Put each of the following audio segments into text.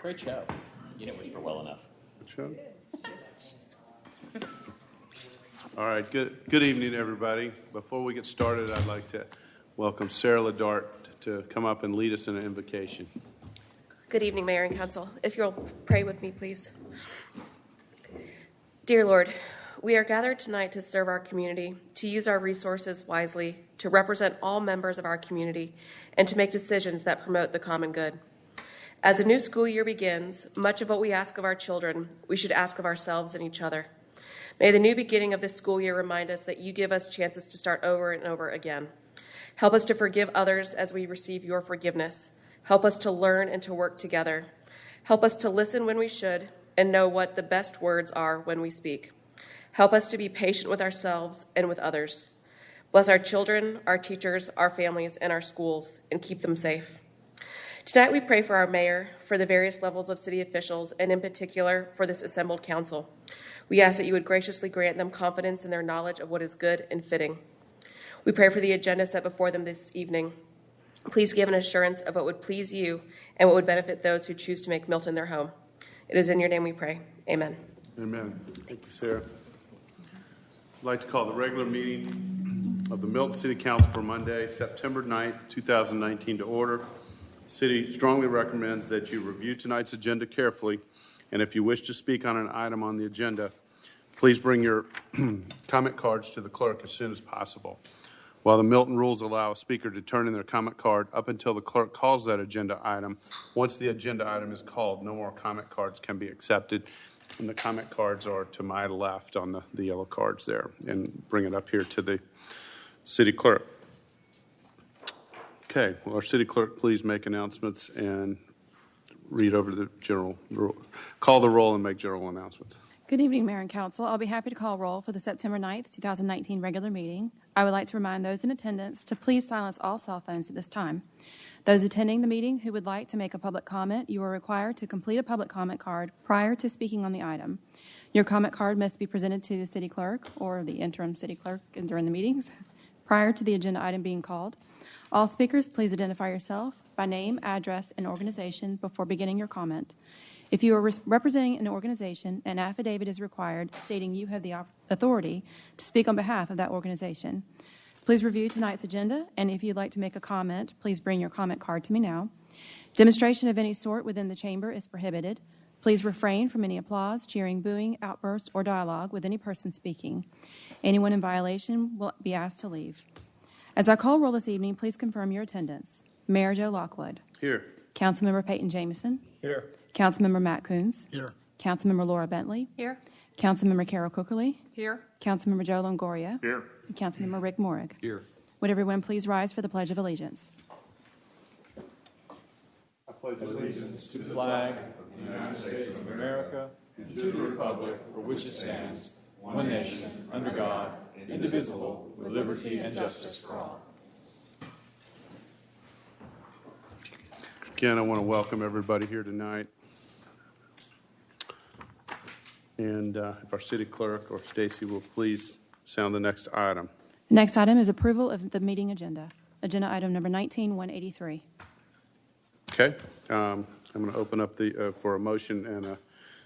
Great show. You didn't whisper well enough. Good show. All right, good evening, everybody. Before we get started, I'd like to welcome Sarah Ladart to come up and lead us in an invocation. Good evening, Mayor and Council. If you'll pray with me, please. Dear Lord, we are gathered tonight to serve our community, to use our resources wisely, to represent all members of our community, and to make decisions that promote the common good. As a new school year begins, much of what we ask of our children, we should ask of ourselves and each other. May the new beginning of this school year remind us that you give us chances to start over and over again. Help us to forgive others as we receive your forgiveness. Help us to learn and to work together. Help us to listen when we should and know what the best words are when we speak. Help us to be patient with ourselves and with others. Bless our children, our teachers, our families, and our schools, and keep them safe. Tonight we pray for our mayor, for the various levels of city officials, and in particular for this assembled council. We ask that you would graciously grant them confidence in their knowledge of what is good and fitting. We pray for the agenda set before them this evening. Please give an assurance of what would please you and what would benefit those who choose to make Milton their home. It is in your name we pray. Amen. Amen. Thank you, Sarah. I'd like to call the regular meeting of the Milton City Council for Monday, September 9th, 2019 to order. The city strongly recommends that you review tonight's agenda carefully, and if you wish to speak on an item on the agenda, please bring your comment cards to the clerk as soon as possible. While the Milton rules allow a speaker to turn in their comment card up until the clerk calls that agenda item, once the agenda item is called, no more comment cards can be accepted. And the comment cards are to my left on the yellow cards there. And bring it up here to the city clerk. Okay, will our city clerk please make announcements and read over the general rule, call the roll and make general announcements. Good evening, Mayor and Council. I'll be happy to call roll for the September 9th, 2019 regular meeting. I would like to remind those in attendance to please silence all cell phones at this time. Those attending the meeting who would like to make a public comment, you are required to complete a public comment card prior to speaking on the item. Your comment card must be presented to the city clerk or the interim city clerk during the meetings prior to the agenda item being called. All speakers, please identify yourself by name, address, and organization before beginning your comment. If you are representing an organization, an affidavit is required stating you have the authority to speak on behalf of that organization. Please review tonight's agenda, and if you'd like to make a comment, please bring your comment card to me now. Demonstration of any sort within the chamber is prohibited. Please refrain from any applause, cheering, booing, outbursts, or dialogue with any person speaking. Anyone in violation will be asked to leave. As I call roll this evening, please confirm your attendance. Mayor Joe Lockwood. Here. Councilmember Peyton Jamison. Here. Councilmember Matt Coons. Here. Councilmember Laura Bentley. Here. Councilmember Carol Cookerly. Here. Councilmember Joe Longoria. Here. And Councilmember Rick Morrig. Here. Would everyone please rise for the Pledge of Allegiance? I pledge allegiance to the flag of the United States of America and to the republic for which it stands, one nation, under God, indivisible, with liberty and justice for all. Again, I want to welcome everybody here tonight. And if our city clerk or Stacy will please sound the next item. The next item is approval of the meeting agenda. Agenda item number 19-183. Okay, I'm going to open up for a motion and a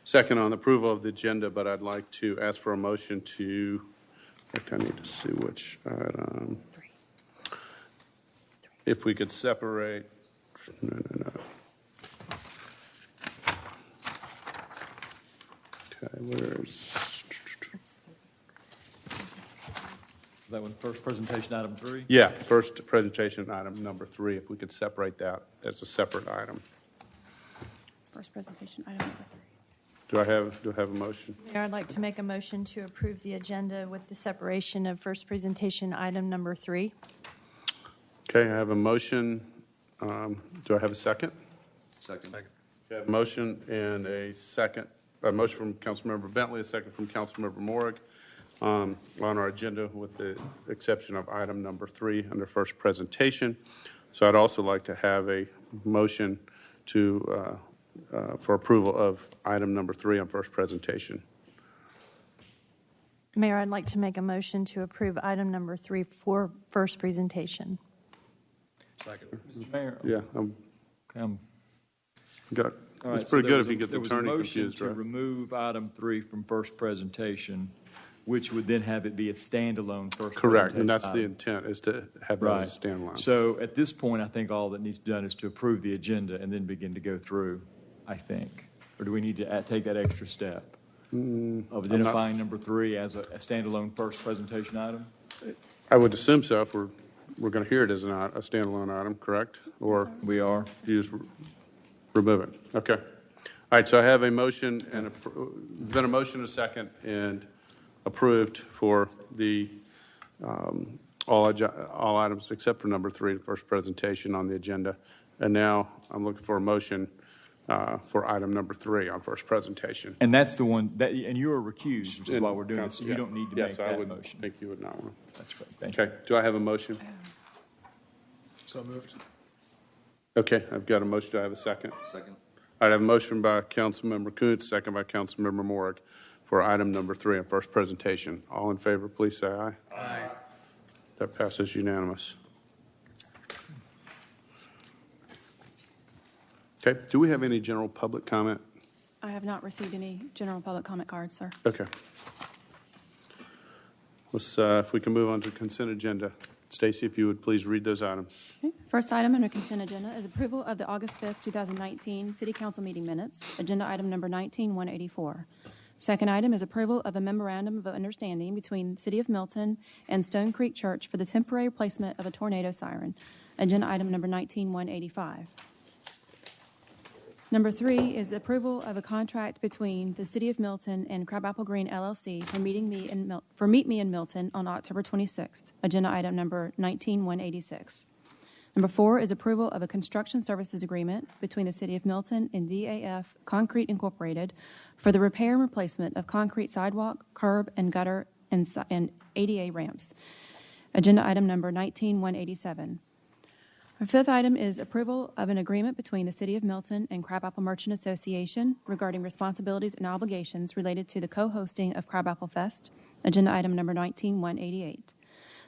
second on the approval of the agenda, but I'd like to ask for a motion to, I need to see which item. If we could separate, no. Okay, where's? Is that one first presentation item 3? Yeah, first presentation item number 3, if we could separate that as a separate item. First presentation item number 3. Do I have a motion? Mayor, I'd like to make a motion to approve the agenda with the separation of first presentation item number 3. Okay, I have a motion. Do I have a second? Second. I have a motion and a second. A motion from Councilmember Bentley, a second from Councilmember Morrig on our agenda with the exception of item number 3 under first presentation. So I'd also like to have a motion to for approval of item number 3 on first presentation. Mayor, I'd like to make a motion to approve item number 3 for first presentation. Second. Mr. Mayor. Yeah, Okay, got All right, It's pretty so good if you get the attorney confused, There right? was a motion to remove item 3 from first presentation, which would then have it be a standalone first Correct, presentation and that's the item. intent, is to have that Right. as a standalone. So at this point, I think all that needs to be done is to approve the agenda and then begin to go through, I think. Or do we need to take that extra step of identifying number 3 as a standalone first presentation item? I would assume so if we're going to hear it as a standalone item, correct? Or We are. you just remove it? Okay. All right, so I have a motion and been a motion and a second and approved for the all items except for number 3, the first presentation on the agenda. And now I'm looking for a motion for item number 3 on first presentation. And that's the one, and you are recused, which is why we're doing this, so you Yeah. don't need to Yes, make I that would motion. think you would not want to. That's great, thank you. Okay, do I have a motion? So moved. Okay, I've got a motion. Do I have a second? Second. I have a motion by Councilmember Kuntz, second by Councilmember Morrig for item number 3 on first presentation. All in favor, please say aye. Aye. That passes unanimous. Okay, do we have any general public comment? I have not received any general public comment cards, sir. Okay. Let's, if we can move on to consent agenda. Stacy, if you would please read those items. Okay. First item under consent agenda is approval of the August 5th, 2019 City Council meeting minutes, agenda item number 19-184. Second item is approval of a memorandum of understanding between the City of Milton and Stone Creek Church for the temporary replacement of a tornado siren, agenda item number 19-185. Number 3 is the approval of a contract between the City of Milton and Crabapple Green LLC for Meet Me in Milton on October 26th, agenda item number 19-186. Number 4 is approval of a construction services agreement between the City of Milton and DAF Concrete Incorporated for the repair and replacement of concrete sidewalk, curb, and gutter and ADA ramps, agenda item number 19-187. Our fifth item is approval of an agreement between the City of Milton and Crabapple Merchant Association regarding responsibilities and obligations related to the co-hosting of Crabapple Fest, agenda item number 19-188.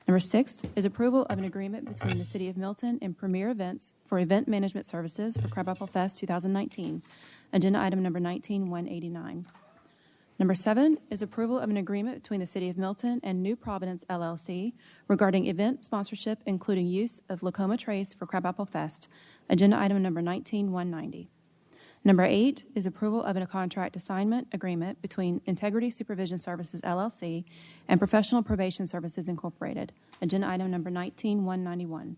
Number 6 is approval of an agreement between the City of Milton and Premier Events for event management services for Crabapple Fest 2019, agenda item number 19-189. Number 7 is approval of an agreement between the City of Milton and New Providence LLC regarding event sponsorship, including use of Lacoma Trace for Crabapple Fest, agenda item number 19-190. Number 8 is approval of a contract assignment agreement between Integrity Supervision Services LLC and Professional Probation Services Incorporated, agenda item number 19-191.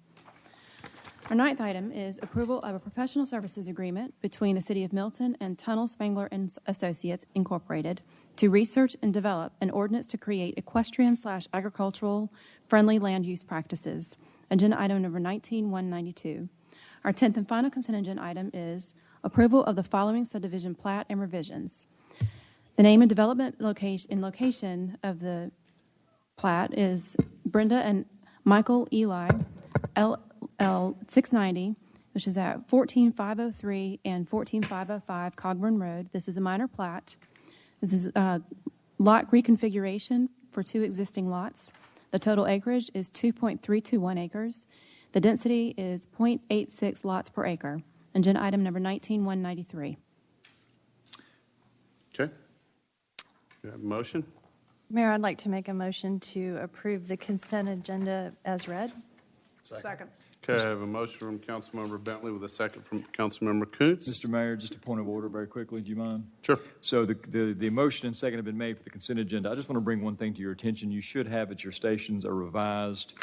Our ninth item is approval of a professional services agreement between the City of Milton and Tunnel Spangler and Associates Incorporated to research and develop an ordinance to create equestrian/agricultural friendly land use practices, agenda item number 19-192. Our 10th and final consent agenda item is approval of the following subdivision plat and revisions. The name and development location of the plat is Brenda and Michael Eli, LL 690, which is at 14503 and 14505 Cogburn Road. This is a minor plat. This is lot reconfiguration for 2 existing lots. The total acreage is 2.321 acres. The density is 0.86 lots per acre. Agenda item number 19-193. Okay. You have a motion? Mayor, I'd like to make a motion to approve the consent agenda as read. Second. Okay, I have a motion from Councilmember Bentley with a second from Councilmember Kuntz. Mr. Mayor, just a point of order very quickly, do you mind? Sure. So the motion and second have been made for the consent agenda. I just want to bring one thing to your attention. You should have at your stations a revised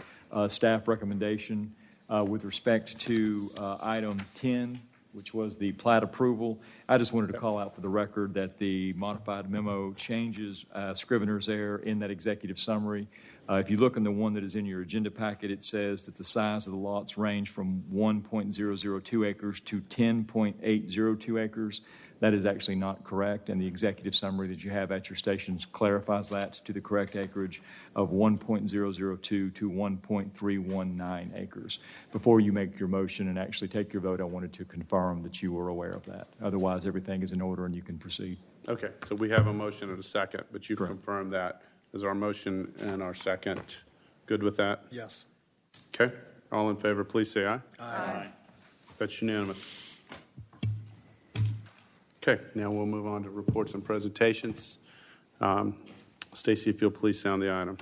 staff recommendation with respect to item 10, which was the plat approval. I just wanted to call out for the record that the modified memo changes Scrivener's error in that executive summary. If you look in the one that is in your agenda packet, it says that the size of the lots range from 1.002 acres to 10.802 acres. That is actually not correct, and the executive summary that you have at your stations clarifies that to the correct acreage of 1.002 to 1.319 acres. Before you make your motion and actually take your vote, I wanted to confirm that you were aware of that. Otherwise, everything is in order and you can proceed. Okay, so we have a motion and a second, but you've Correct. confirmed that as our motion and our second. Good with that? Yes. Okay, all in favor, please say aye. Aye. That's unanimous. Okay, now we'll move on to reports and presentations. Stacy, if you'll please sound the item.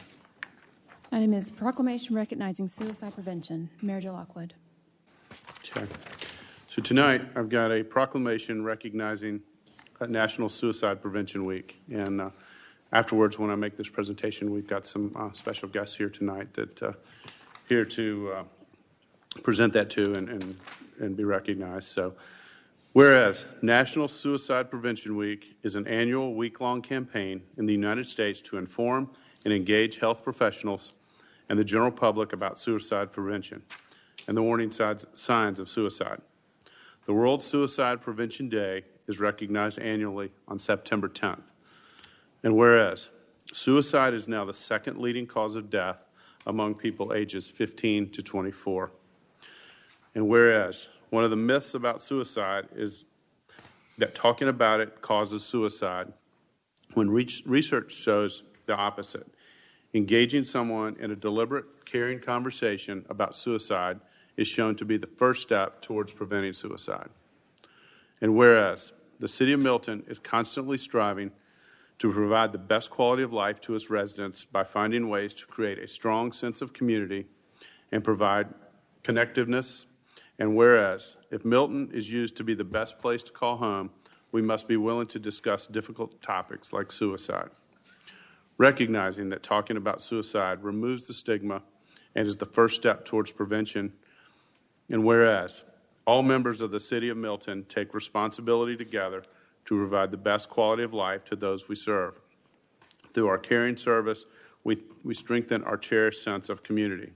Item is proclamation recognizing suicide prevention. Mayor Joe Lockwood. Okay. So tonight, I've got a proclamation recognizing National Suicide Prevention Week. And afterwards, when I make this presentation, we've got some special guests here tonight that here to present that to and be recognized. So, whereas National Suicide Prevention Week is an annual week-long campaign in the United States to inform and engage health professionals and the general public about suicide prevention and the warning signs of suicide. The World Suicide Prevention Day is recognized annually on September 10th. And whereas suicide is now the second leading cause of death among people ages 15 to 24. And whereas one of the myths about suicide is that talking about it causes suicide, when research shows the opposite. Engaging someone in a deliberate, caring conversation about suicide is shown to be the first step towards preventing suicide. And whereas the City of Milton is constantly striving to provide the best quality of life to its residents by finding ways to create a strong sense of community and provide connectiveness, and whereas if Milton is used to be the best place to call home, we must be willing to discuss difficult topics like suicide. Recognizing that talking about suicide removes the stigma and is the first step towards prevention. And whereas all members of the City of Milton take responsibility together to provide the best quality of life to those we serve. Through our caring service, we strengthen our cherished sense of community.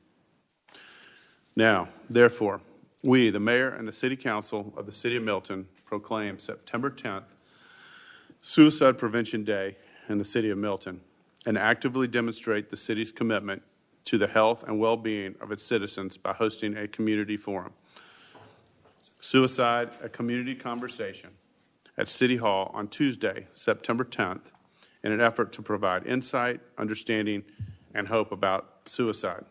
Now, therefore, we, the Mayor and the City Council of the City of Milton, proclaim September 10th Suicide Prevention Day in the City of Milton, and actively demonstrate the city's commitment to the health and well-being of its citizens by hosting a community forum. Suicide, a community conversation at City Hall on Tuesday, September 10th, in an effort to provide insight, understanding, and hope about suicide.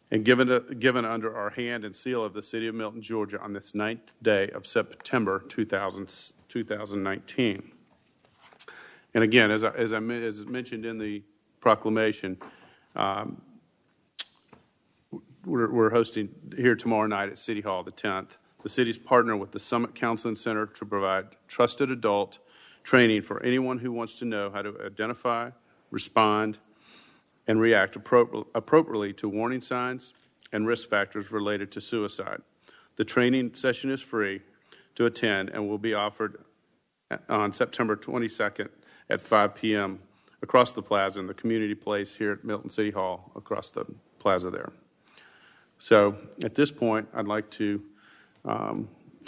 And given under our hand and seal of the City of Milton, Georgia on this 9th day of September 2019. And again, as mentioned in the proclamation, we're hosting here tomorrow night at City Hall, the 10th. The city's partner with the Summit Counseling Center to provide trusted adult training for anyone who wants to know how to identify, respond, and react appropriately to warning signs and risk factors related to suicide. The training session is free to attend and will be offered on September 22nd at 5 p.m. across the plaza in the community place here at Milton City Hall, across the plaza there. So at this point, I'd like to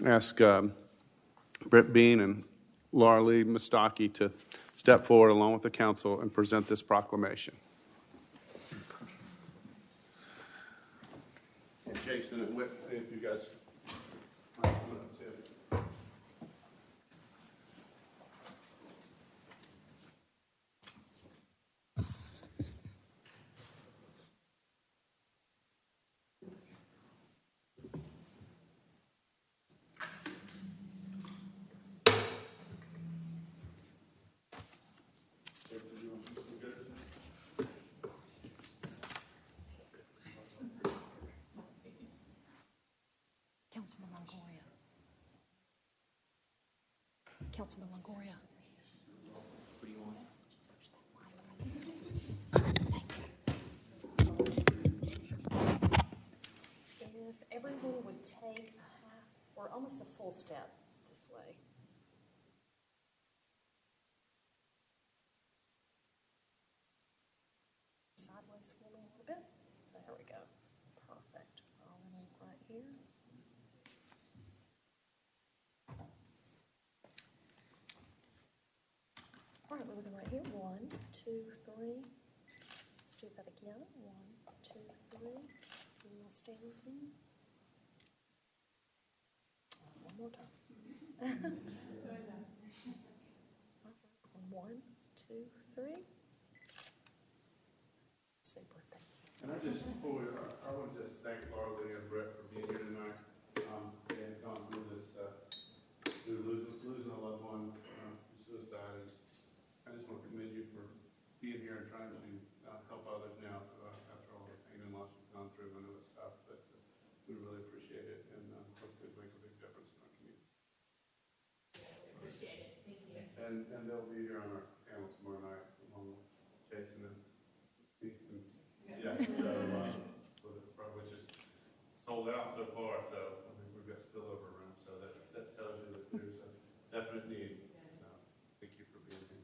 ask Brett Bean and Laura Lee Mustaki to step forward along with the council and present this proclamation. And Jason and Whit, if you guys might come up too. Councilman Longoria. Councilman Longoria. If everyone would take a half or almost a full step this way. Sideways for me a little bit. There we go. Perfect. All in right here. All right, we're looking right here. 1, 2, 3. Let's do that again. 1, 2, 3. And we'll stay with me. One more time. 1, 2, 3. Super, thank you. And I want to just thank Laura Lee and Brett for being here tonight. They had gone through this, through losing a loved one trying to help others now after all the pain and loss we've gone through. I know it's tough, but we really appreciate it, and hopefully make a big difference in our community. Appreciate it. Thank you. And they'll be here on our panel tomorrow night, along with Jason and Steve. Yeah, so probably just sold out so far. So I think we've got spillover room. So that tells you that there's a definite need. So thank you for being here.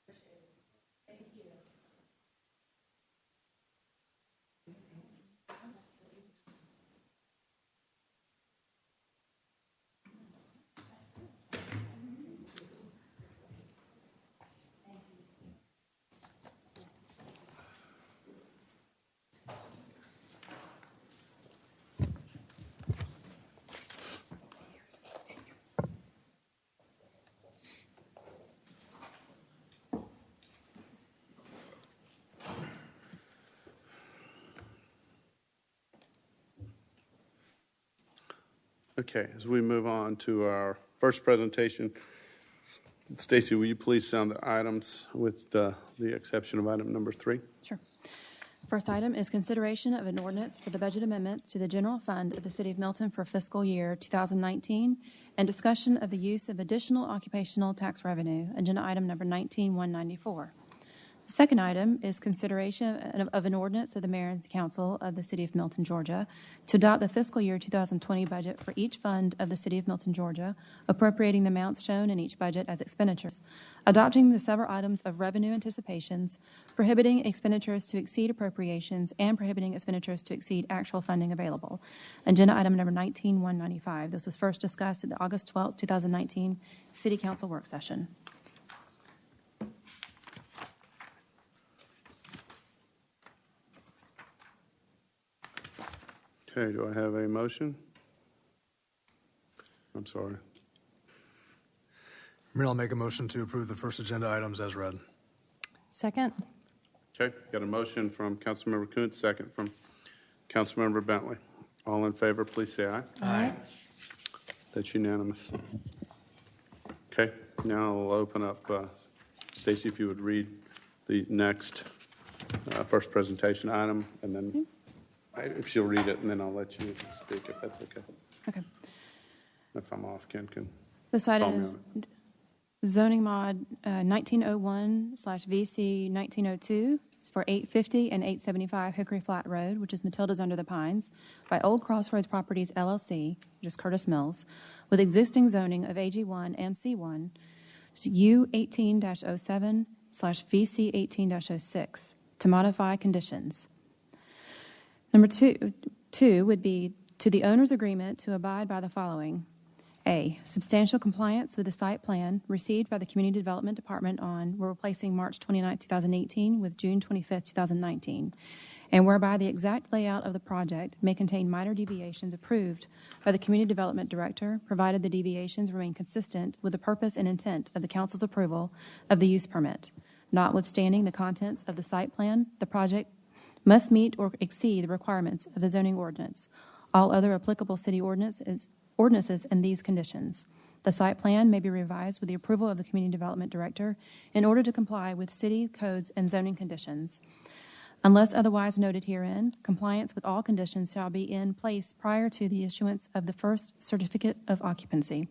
Appreciate it. Thank you. Okay, as we move on to our first presentation, Stacy, will you please sound the items with the exception of item number 3? Sure. First item is consideration of an ordinance for the budget amendments to the general fund of the City of Milton for fiscal year 2019 and discussion of the use of additional occupational tax revenue, agenda item number 19194. The second item is consideration of an ordinance of the Mayor and Council of the City of Milton, Georgia, to adopt the fiscal year 2020 budget for each fund of the City of Milton, Georgia, appropriating the amounts shown in each budget as expenditures, adopting the several items of revenue anticipations, prohibiting expenditures to exceed appropriations, and prohibiting expenditures to exceed actual funding available. Agenda item number 19195. This was first discussed at the August 12, 2019 City Council work session. Okay, do I have a motion? I'm sorry. Mayor, I'll make a motion to approve the first agenda items as read. Second. Okay, got a motion from Councilmember Kuntz, second from Councilmember Bentley. All in favor, please say aye. Aye. That's unanimous. Okay, now I'll open up, Stacy, if you would read the next first presentation item, and then if she'll read it, and then I'll let you speak, if that's okay. Okay. If I'm off, Ken can This call item me is on it. zoning mod 1901/VC 1902 for 850 and 875 Hickory Flat Road, which is Matilda's Under the Pines, by Old Crossroads Properties LLC, which is Curtis Mills, with existing zoning of AG1 and C1, U18-07/VC 18-06, to modify conditions. Number two would be to the owner's agreement to abide by the following. A, substantial compliance with the site plan received by the Community Development Department on, we're replacing March 29, 2018 with June 25, 2019, and whereby the exact layout of the project may contain minor deviations approved by the Community Development Director, provided the deviations remain consistent with the purpose and intent of the Council's approval of the use permit. Notwithstanding the contents of the site plan, the project must meet or exceed the requirements of the zoning ordinance, all other applicable city ordinances and these conditions. The site plan may be revised with the approval of the Community Development Director in order to comply with city codes and zoning conditions. Unless otherwise noted herein, compliance with all conditions shall be in place prior to the issuance of the first certificate of occupancy.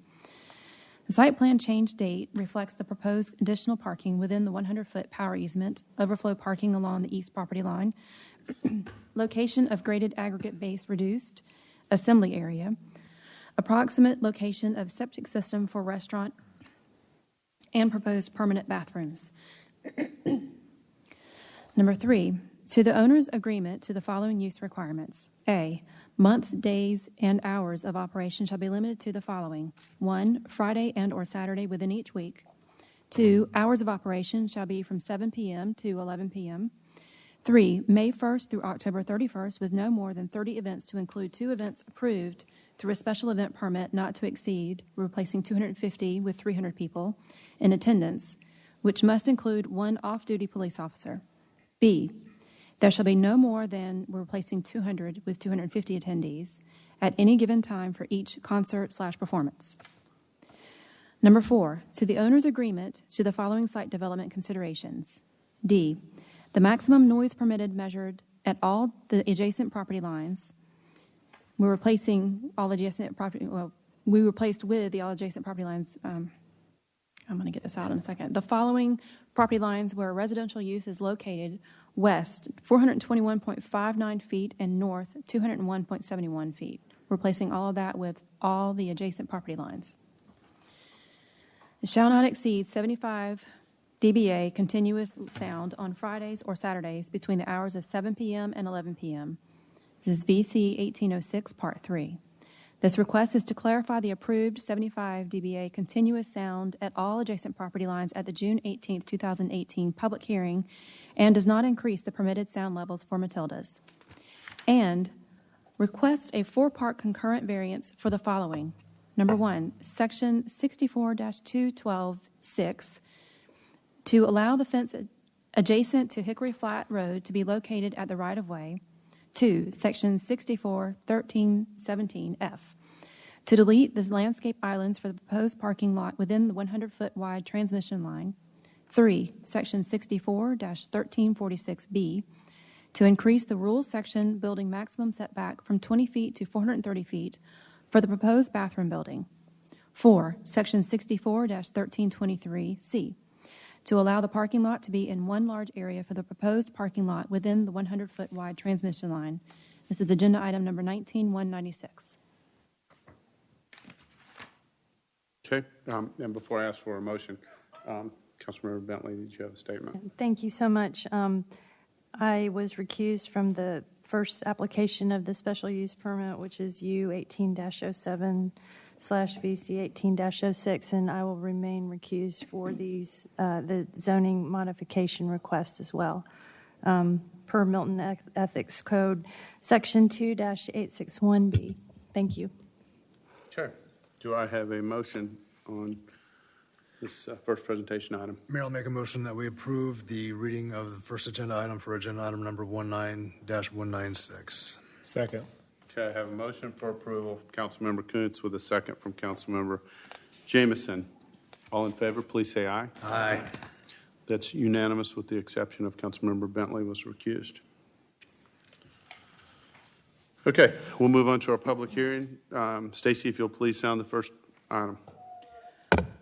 The site plan change date reflects the proposed additional parking within the 100-foot power easement, overflow parking along the east property line, location of graded aggregate base reduced, assembly area, approximate location of septic system for restaurant, and proposed permanent bathrooms. Number 3, to the owner's agreement to the following use requirements. A, months, days, and hours of operation shall be limited to the following. 1, Friday and or Saturday within each week. 2, hours of operation shall be from 7 p.m. to 11 p.m. 3, May 1st through October 31st with no more than 30 events to include 2 events approved through a special event permit not to exceed, replacing 250 with 300 people in attendance, which must include 1 off-duty police officer. B, there shall be no more than, we're replacing 200 with 250 attendees at any given time for each concert/performance. Number 4, to the owner's agreement to the following site development considerations. D, the maximum noise permitted measured at all the adjacent property lines. We're replacing all adjacent property, well, we replaced with the all adjacent property lines. I'm going to get this out in a second. The following property lines where residential use is located: west, 421.59 feet, and north, 201.71 feet. Replacing all of that with all the adjacent property lines. It shall not exceed 75 dBA continuous sound on Fridays or Saturdays between the hours of 7 p.m. and 11 p.m. This is VC 1806, Part 3. This request is to clarify the approved 75 dBA continuous sound at all adjacent property lines at the June 18, 2018 public hearing, and does not increase the permitted sound levels for Matildas. And request a 4-part concurrent variance for the following. Number 1, Section 64-212-6, to allow the fence adjacent to Hickory Flat Road to be located at the right-of-way. 2, Section 64-1317F, to delete the landscape islands for the proposed parking lot within the 100-foot wide transmission line. 3, Section 64-1346B, to increase the rules section building maximum setback from 20 feet to 430 feet for the proposed bathroom building. 4, Section 64-1323C, to allow the parking lot to be in one large area for the proposed parking lot within the 100-foot wide transmission line. This is agenda item number 19196. Okay, and before I ask for a motion, Councilmember Bentley, did you have a statement? Thank you so much. I was recused from the first application of the special use permit, which is U 18-07/VC 18-06, and I will remain recused for these the zoning modification request as well. Per Milton Ethics Code, Section 2-861B. Thank you. Sure. Do I have a motion on this first presentation item? Mayor, I'll make a motion that we approve the reading of the first agenda item for agenda item number 19-196. Second. Okay, I have a motion for approval from Councilmember Kuntz with a second from Councilmember Jameson. All in favor, please say aye. Aye. That's unanimous with the exception of Councilmember Bentley was recused. Okay, we'll move on to our public hearing. Stacy, if you'll please sound the first item.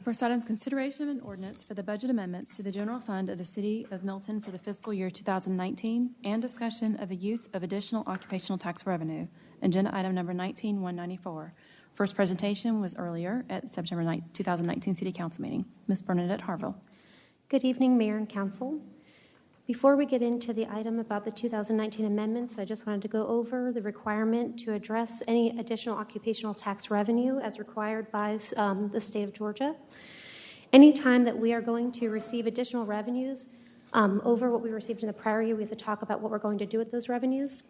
First item is consideration of an ordinance for the budget amendments to the general fund of the City of Milton for the fiscal year 2019 and discussion of the use of additional occupational tax revenue. Agenda item number 19194. First presentation was earlier at September 9, 2019 City Council meeting. Ms. Bernadette Harville. Good evening, Mayor and Council. Before we get into the item about the 2019 amendments, I just wanted to go over the requirement to address any additional occupational tax revenue as required by the state of Georgia. Anytime that we are going to receive additional revenues over what we received in the prior year, we have to talk about what we're going to do with those revenues.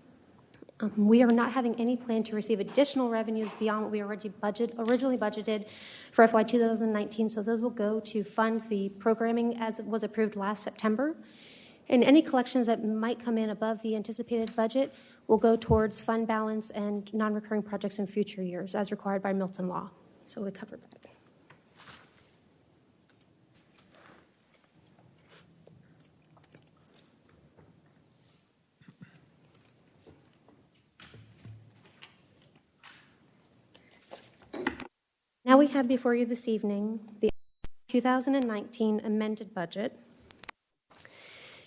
We are not having any plan to receive additional revenues beyond what we originally budgeted for FY 2019, so those will go to fund the programming as it was approved last September. And any collections that might come in above the anticipated budget will go towards fund balance and non-recurring projects in future years as required by Milton law. So we covered that. Now we have before you this evening the 2019 amended budget.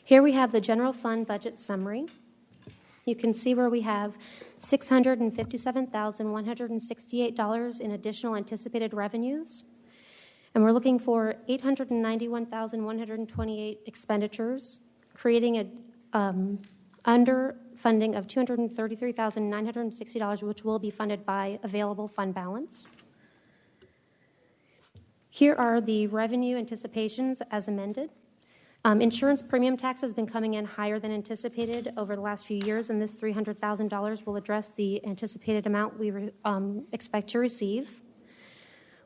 Here we have the general fund budget summary. You can see where we have $657,168 in additional anticipated revenues. And we're looking for $891,128 expenditures, creating a underfunding of $233,960, which will be funded by available fund balance. Here are the revenue anticipations as amended. Insurance premium tax has been coming in higher than anticipated over the last few years, and this $300,000 will address the anticipated amount we expect to receive.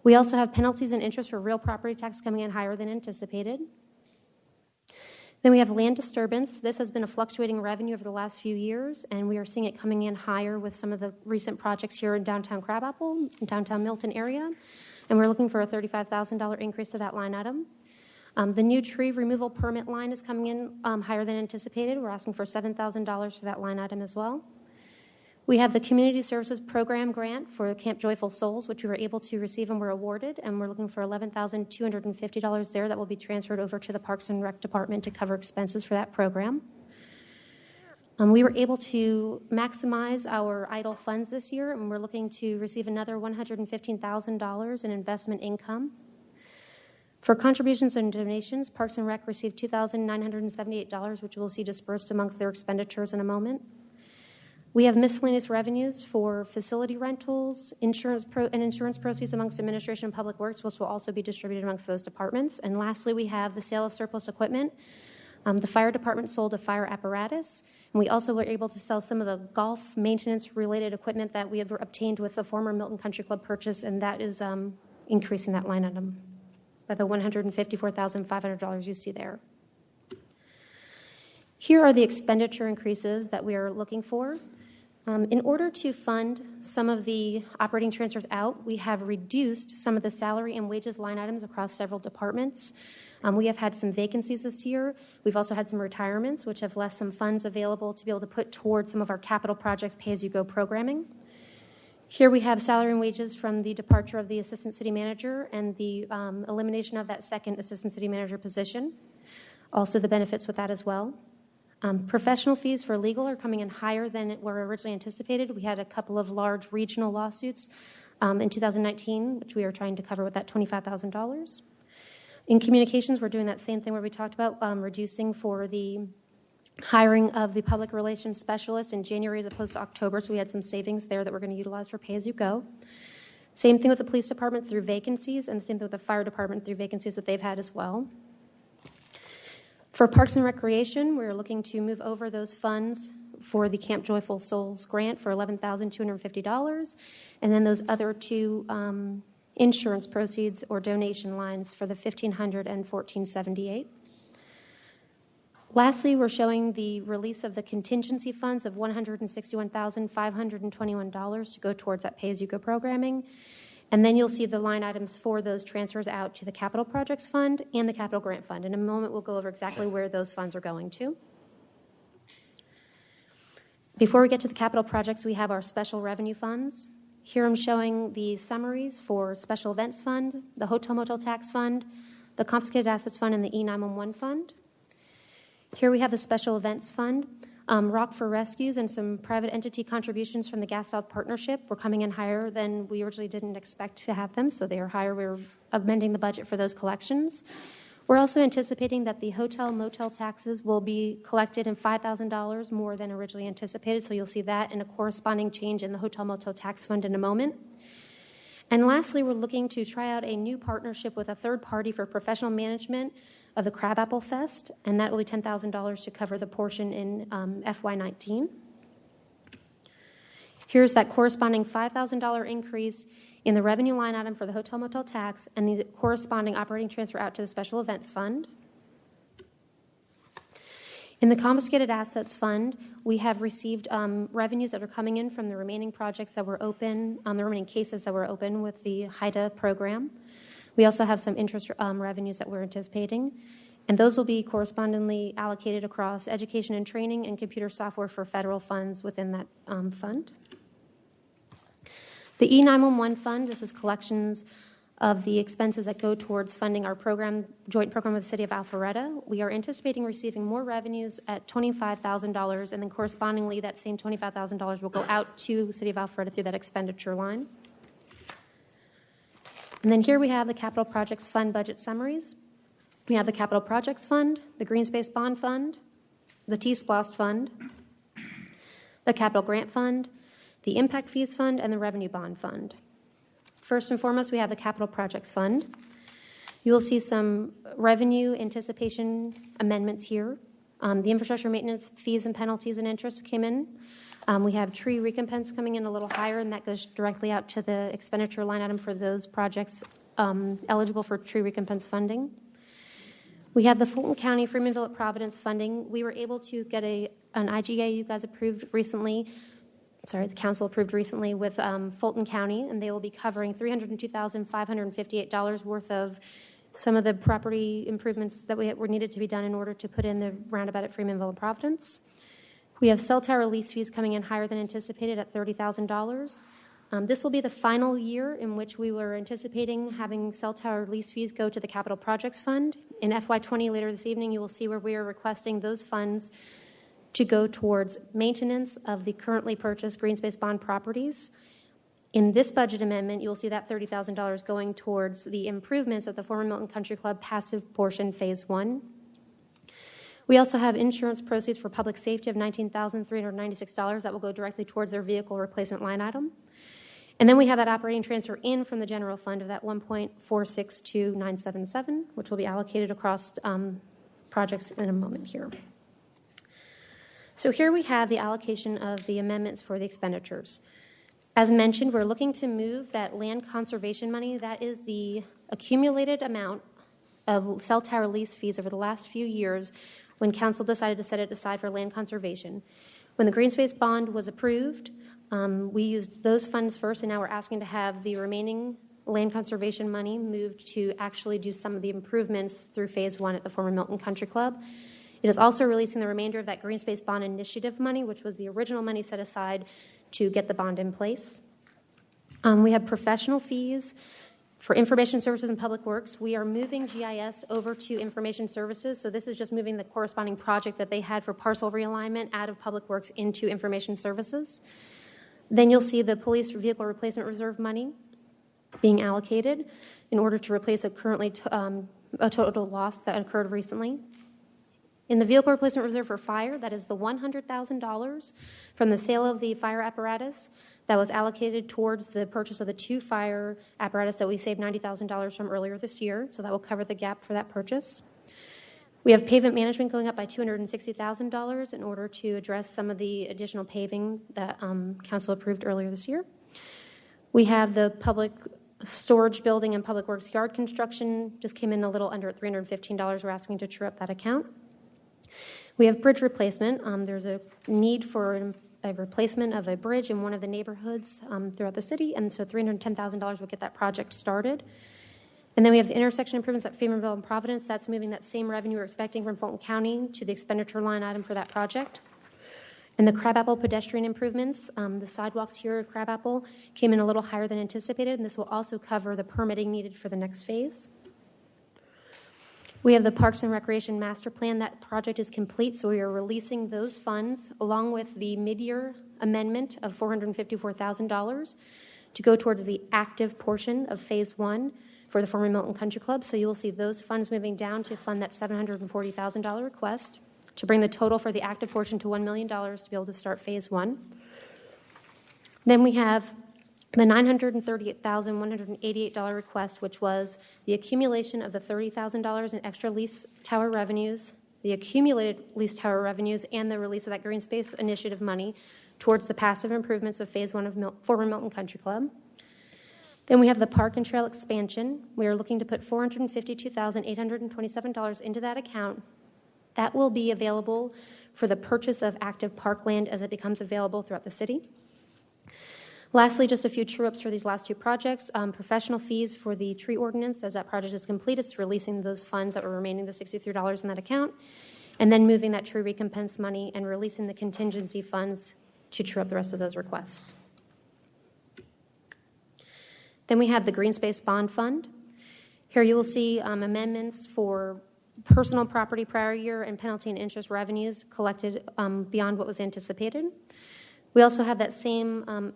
We also have penalties and interest for real property tax coming in higher than anticipated. Then we have land disturbance. This has been a fluctuating revenue over the last few years, and we are seeing it coming in higher with some of the recent projects here in downtown Crabapple and downtown Milton area, and we're looking for a $35,000 increase to that line item. The new tree removal permit line is coming in higher than anticipated. We're asking for $7,000 for that line item as well. We have the Community Services Program grant for Camp Joyful Souls, which we were able to receive and were awarded, and we're looking for $11,250 there that will be transferred over to the Parks and Rec Department to cover expenses for that program. We were able to maximize our idle funds this year, and we're looking to receive another $115,000 in investment income. For contributions and donations, Parks and Rec received $2,978, which we'll see dispersed amongst their expenditures in a moment. We have miscellaneous revenues for facility rentals, insurance proceeds amongst Administration and Public Works, which will also be distributed amongst those departments. And lastly, we have the sale of surplus equipment. The fire department sold a fire apparatus, and we also were able to sell some of the golf maintenance-related equipment that we had obtained with the former Milton Country Club purchase, and that is increasing that line item by the $154,500 you see there. Here are the expenditure increases that we are looking for. In order to fund some of the operating transfers out, we have reduced some of the salary and wages line items across several departments. We have had some vacancies this year. We've also had some retirements, which have left some funds available to be able to put towards some of our capital projects pay-as-you-go programming. Here we have salary and wages from the departure of the assistant city manager and the elimination of that second assistant city manager position. Also the benefits with that as well. Professional fees for legal are coming in higher than were originally anticipated. We had a couple of large regional lawsuits in 2019, which we are trying to cover with that $25,000. In communications, we're doing that same thing where we talked about reducing for the hiring of the public relations specialist in January as opposed to October, so we had some savings there that we're going to utilize for pay-as-you-go. Same thing with the police department through vacancies, and the same thing with the fire department through vacancies that they've had as well. For Parks and Recreation, we're looking to move over those funds for the Camp Joyful Souls grant for $11,250, and then those other two insurance proceeds or donation lines for the $1,500 and $1,478. Lastly, we're showing the release of the contingency funds of $161,521 to go towards that pay-as-you-go programming. And then you'll see the line items for those transfers out to the Capital Projects Fund and the Capital Grant Fund. In a moment, we'll go over exactly where those funds are going to. Before we get to the capital projects, we have our special revenue funds. Here I'm showing the summaries for Special Events Fund, the Hotel Motel Tax Fund, the Confiscated Assets Fund, and the E911 Fund. Here we have the Special Events Fund. Rock for Rescues and some private entity contributions from the Gas South Partnership were coming in higher than we originally didn't expect to have them, so they are higher. We're amending the budget for those collections. We're also anticipating that the hotel motel taxes will be collected in $5,000 more than originally anticipated, so you'll see that and a corresponding change in the hotel motel tax fund in a moment. And lastly, we're looking to try out a new partnership with a third party for professional management of the Crabapple Fest, and that will be $10,000 to cover the portion in FY19. Here's that corresponding $5,000 increase in the revenue line item for the hotel motel tax and the corresponding operating transfer out to the Special Events Fund. In the Confiscated Assets Fund, we have received revenues that are coming in from the remaining projects that were open, the remaining cases that were open with the HIDA program. We also have some interest revenues that we're anticipating, and those will be correspondingly allocated across education and training and computer software for federal funds within that fund. The E911 Fund, this is collections of the expenses that go towards funding our program, joint program with the City of Alpharetta. We are anticipating receiving more revenues at $25,000, and then correspondingly that same $25,000 will go out to the City of Alpharetta through that expenditure line. And then here we have the Capital Projects Fund budget summaries. We have the Capital Projects Fund, the Green Space Bond Fund, the T-SPLOST Fund, the Capital Grant Fund, the Impact Fees Fund, and the Revenue Bond Fund. First and foremost, we have the Capital Projects Fund. You will see some revenue anticipation amendments here. The infrastructure maintenance fees and penalties and interest came in. We have tree recompense coming in a little higher, and that goes directly out to the expenditure line item for those projects eligible for tree recompense funding. We have the Fulton County Freemanville at Providence funding. We were able to get an IGA you guys approved recently. The council approved recently with Fulton County, and they will be covering $302,558 worth of some of the property improvements that were needed to be done in order to put in the roundabout at Freemanville and Providence. We have cell tower lease fees coming in higher than anticipated at $30,000. This will be the final year in which we were anticipating having cell tower lease fees go to the Capital Projects Fund. In FY20 later this evening, you will see where we are requesting those funds to go towards maintenance of the currently purchased green space bond properties. In this budget amendment, you will see that $30,000 going towards the improvements of the former Milton Country Club passive portion Phase 1. We also have insurance proceeds for public safety of $19,396 that will go directly towards their vehicle replacement line item. And then we have that operating transfer in from the general fund of that $1.462977, which will be allocated across projects in a moment here. So here we have the allocation of the amendments for the expenditures. As mentioned, we're looking to move that land conservation money. That is the accumulated amount of cell tower lease fees over the last few years when council decided to set it aside for land conservation. When the green space bond was approved, we used those funds first, and now we're asking to have the remaining land conservation money moved to actually do some of the improvements through Phase 1 at the former Milton Country Club. It is also releasing the remainder of that green space bond initiative money, which was the original money set aside to get the bond in place. We have professional fees for information services and public works. We are moving GIS over to information services, so this is just moving the corresponding project that they had for parcel realignment out of public works into information services. Then you'll see the police vehicle replacement reserve money being allocated in order to replace a total loss that occurred recently. In the vehicle replacement reserve for fire, that is the $100,000 from the sale of the fire apparatus that was allocated towards the purchase of the 2 fire apparatus that we saved $90,000 from earlier this year, so that will cover the gap for that purchase. We have pavement management going up by $260,000 in order to address some of the additional paving that council approved earlier this year. We have the public storage building and public works yard construction just came in a little under $315. We're asking to true up that account. We have bridge replacement. There's a need for a replacement of a bridge in one of the neighborhoods throughout the city, and so $310,000 will get that project started. And then we have the intersection improvements at Freemanville and Providence. That's moving that same revenue we're expecting from Fulton County to the expenditure line item for that project. And the Crabapple pedestrian improvements, the sidewalks here at Crabapple came in a little higher than anticipated, and this will also cover the permitting needed for the next phase. We have the Parks and Recreation Master Plan. That project is complete, so we are releasing those funds along with the mid-year amendment of $454,000 to go towards the active portion of Phase 1 for the former Milton Country Club. So you will see those funds moving down to fund that $740,000 request to bring the total for the active portion to $1 million to be able to start Phase 1. Then we have the $938,188 request, which was the accumulation of the $30,000 in extra lease tower revenues, the accumulated lease tower revenues, and the release of that green space initiative money towards the passive improvements of Phase 1 of former Milton Country Club. Then we have the park and trail expansion. We are looking to put $452,827 into that account. That will be available for the purchase of active parkland as it becomes available throughout the city. Lastly, just a few true-ups for these last 2 projects. Professional fees for the tree ordinance. As that project is complete, it's releasing those funds that were remaining, the $63 in that account, and then moving that tree recompense money and releasing the contingency funds to true up the rest of those requests. Then we have the Green Space Bond Fund. Here you will see amendments for personal property prior year and penalty and interest revenues collected beyond what was anticipated. We also have that same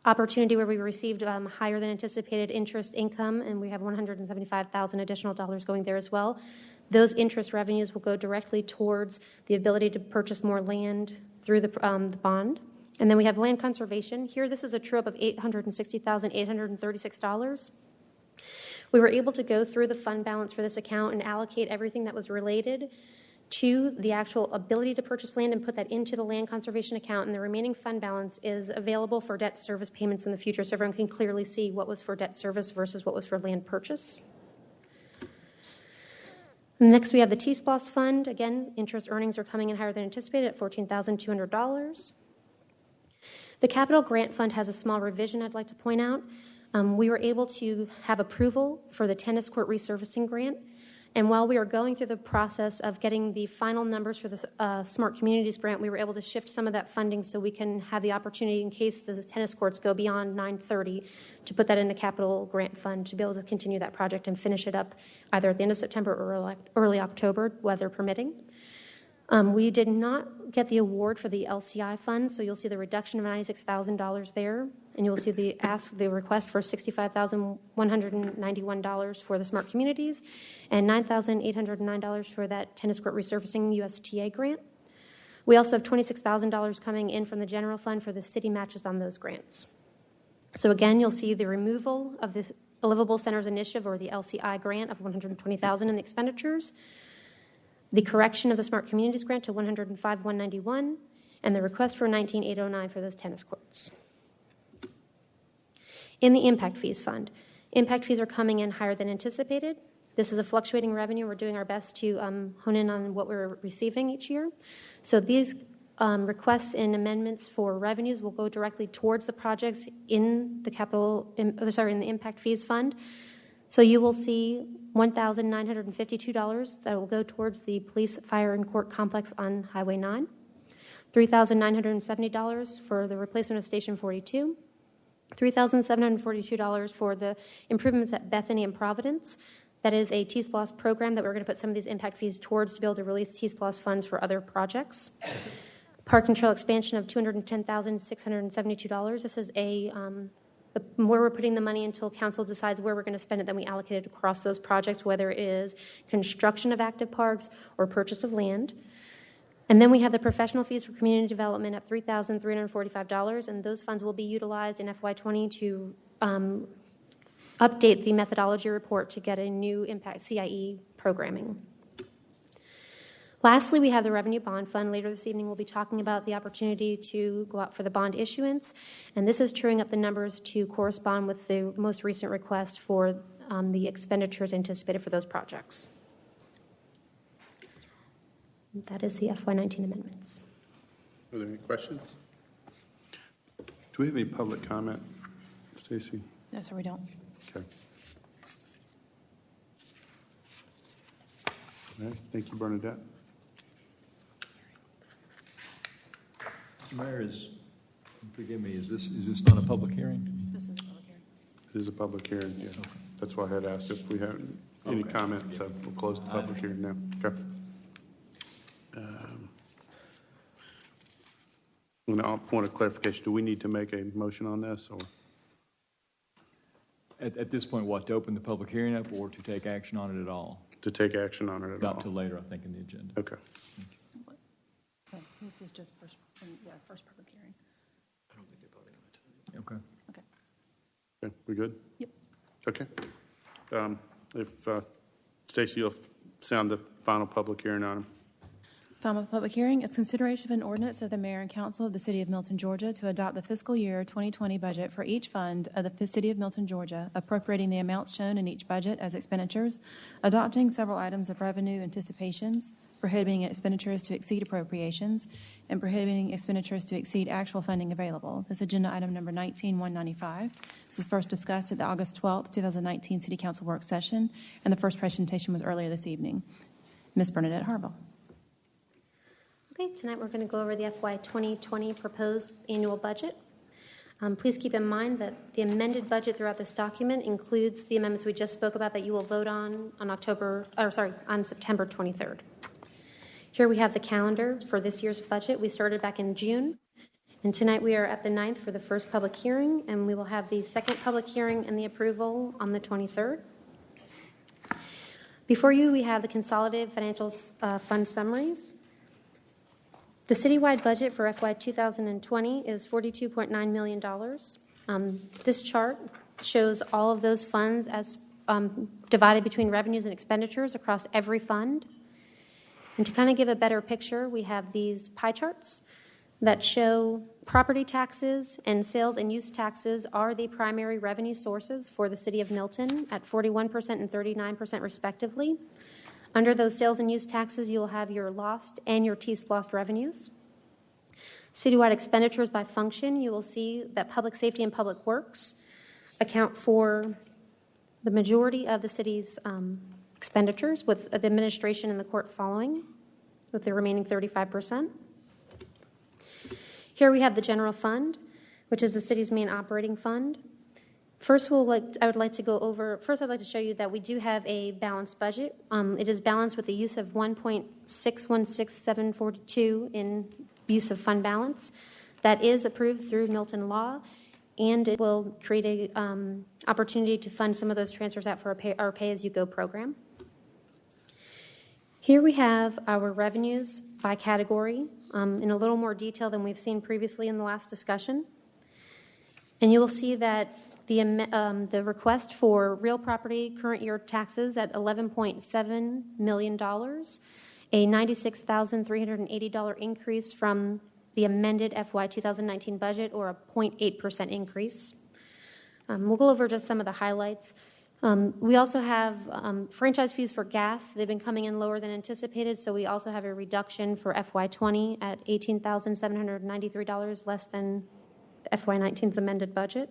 opportunity where we received higher than anticipated interest income, and we have $175,000 additional dollars going there as well. Those interest revenues will go directly towards the ability to purchase more land through the bond. And then we have land conservation. Here, this is a true-up of $860,836. We were able to go through the fund balance for this account and allocate everything that was related to the actual ability to purchase land and put that into the land conservation account, and the remaining fund balance is available for debt service payments in the future, so everyone can clearly see what was for debt service versus what was for land purchase. Next, we have the T-SPLOS Fund. Again, interest earnings are coming in higher than anticipated at $14,200. The Capital Grant Fund has a small revision I'd like to point out. We were able to have approval for the tennis court resurfacing grant. And while we are going through the process of getting the final numbers for the Smart Communities grant, we were able to shift some of that funding so we can have the opportunity, in case the tennis courts go beyond 9/30, to put that in the capital grant fund to be able to continue that project and finish it up either at the end of September or early October, weather permitting. We did not get the award for the LCI fund, so you'll see the reduction of $96,000 there, and you'll see the request for $65,191 for the Smart Communities and $9,809 for that tennis court resurfacing USTA grant. We also have $26,000 coming in from the general fund for the city matches on those grants. So again, you'll see the removal of the Livable Centers Initiative, or the LCI grant, of $120,000 in the expenditures, the correction of the Smart Communities grant to $105,191, and the request for $19,809 for those tennis courts. In the impact fees fund, impact fees are coming in higher than anticipated. This is a fluctuating revenue. We're doing our best to hone in on what we're receiving each year. So these requests and amendments for revenues will go directly towards the projects in the in the impact fees fund. So you will see $1,952 that will go towards the police, fire, and court complex on Highway 9, $3,970 for the replacement of Station 42, $3,742 for the improvements at Bethany and Providence. That is a T-SPLOS program that we're going to put some of these impact fees towards to be able to release T-SPLOS funds for other projects. Park and trail expansion of $210,672. This is where we're putting the money until council decides where we're going to spend it, then we allocate it across those projects, whether it is construction of active parks or purchase of land. And then we have the professional fees for community development at $3,345, and those funds will be utilized in FY20 to update the methodology report to get a new impact CIE programming. Lastly, we have the Revenue Bond Fund. Later this evening, we'll be talking about the opportunity to go out for the bond issuance, and this is truing up the numbers to correspond with the most recent request for the expenditures anticipated for those projects. That is the FY19 amendments. Are there any questions? Do we have any public comment, Stacy? No, sir, we don't. Okay. All right. Thank you, Bernadette. Mr. Mayor, forgive me, is this not a public hearing? This is a public hearing. It is a public hearing, yeah. Okay. That's why I had asked if we have any Okay. comment. We'll close the public hearing now. Okay. On a point of clarification, do we need to make a motion on this, or? At this point, what, to open the public hearing up or to take action on it at all? To take action on it at all? Not till later, I think, in the agenda. Okay. Oh, this is just first public hearing. Okay. Okay. Okay, we good? Yep. Okay. If Stacy, you'll sound the final public hearing on them. Final public hearing is consideration of an ordinance of the mayor and council of the city of Milton, Georgia, to adopt the fiscal year 2020 budget for each fund of the city of Milton, Georgia, appropriating the amounts shown in each budget as expenditures, adopting several items of revenue anticipations, prohibiting expenditures to exceed appropriations, and prohibiting expenditures to exceed actual funding available. This is agenda item number 19-195. This was first discussed at the August 12th, 2019 City Council work session, and the first presentation was earlier this evening. Ms. Bernadette Harville. Okay, tonight we're going to go over the FY 2020 proposed annual budget. Please keep in mind that the amended budget throughout this document includes the amendments we just spoke about that you will vote on September 23rd. Here we have the calendar for this year's budget. We started back in June, and tonight we are at the 9th for the first public hearing, and we will have the second public hearing and the approval on the 23rd. Before you, we have the consolidated financial fund summaries. The citywide budget for FY 2020 is $42.9 million. This chart shows all of those funds as divided between revenues and expenditures across every fund. And to kind of give a better picture, we have these pie charts that show property taxes and sales and use taxes are the primary revenue sources for the city of Milton at 41% and 39% respectively. Under those sales and use taxes, you'll have your lost and your T-SPLOST revenues. Citywide expenditures by function, you will see that public safety and public works account for the majority of the city's expenditures, with the administration and the court following, with the remaining 35%. Here we have the general fund, which is the city's main operating fund. First, I'd like to show you that we do have a balanced budget. It is balanced with the use of 1.616742 in use of fund balance. That is approved through Milton law, and it will create a opportunity to fund some of those transfers out for our pay-as-you-go program. Here we have our revenues by category in a little more detail than we've seen previously in the last discussion. And you will see that the request for real property current year taxes at $11.7 million, a $96,380 increase from the amended FY 2019 budget, or a 0.8% increase. We'll go over just some of the highlights. We also have franchise fees for gas. They've been coming in lower than anticipated, so we also have a reduction for FY 20 at $18,793, less than FY 19's amended budget.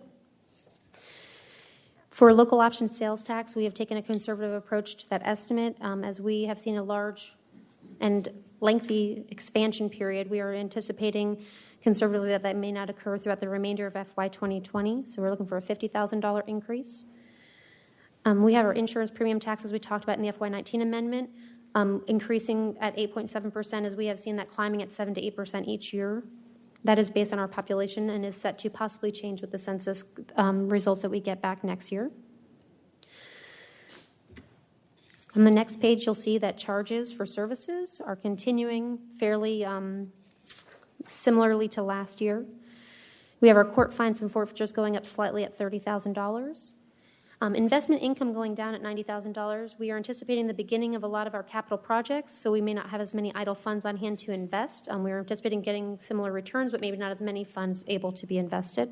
For local option sales tax, we have taken a conservative approach to that estimate. As we have seen a large and lengthy expansion period, we are anticipating conservatively that may not occur throughout the remainder of FY 2020, so we're looking for a $50,000 increase. We have our insurance premium taxes we talked about in the FY 19 amendment, increasing at 8.7%, as we have seen that climbing at 7 to 8% each year. That is based on our population and is set to possibly change with the census results that we get back next year. On the next page, you'll see that charges for services are continuing fairly similarly to last year. We have our court fines and forfeitures going up slightly at $30,000. Investment income going down at $90,000. We are anticipating the beginning of a lot of our capital projects, so we may not have as many idle funds on hand to invest. We are anticipating getting similar returns, but maybe not as many funds able to be invested.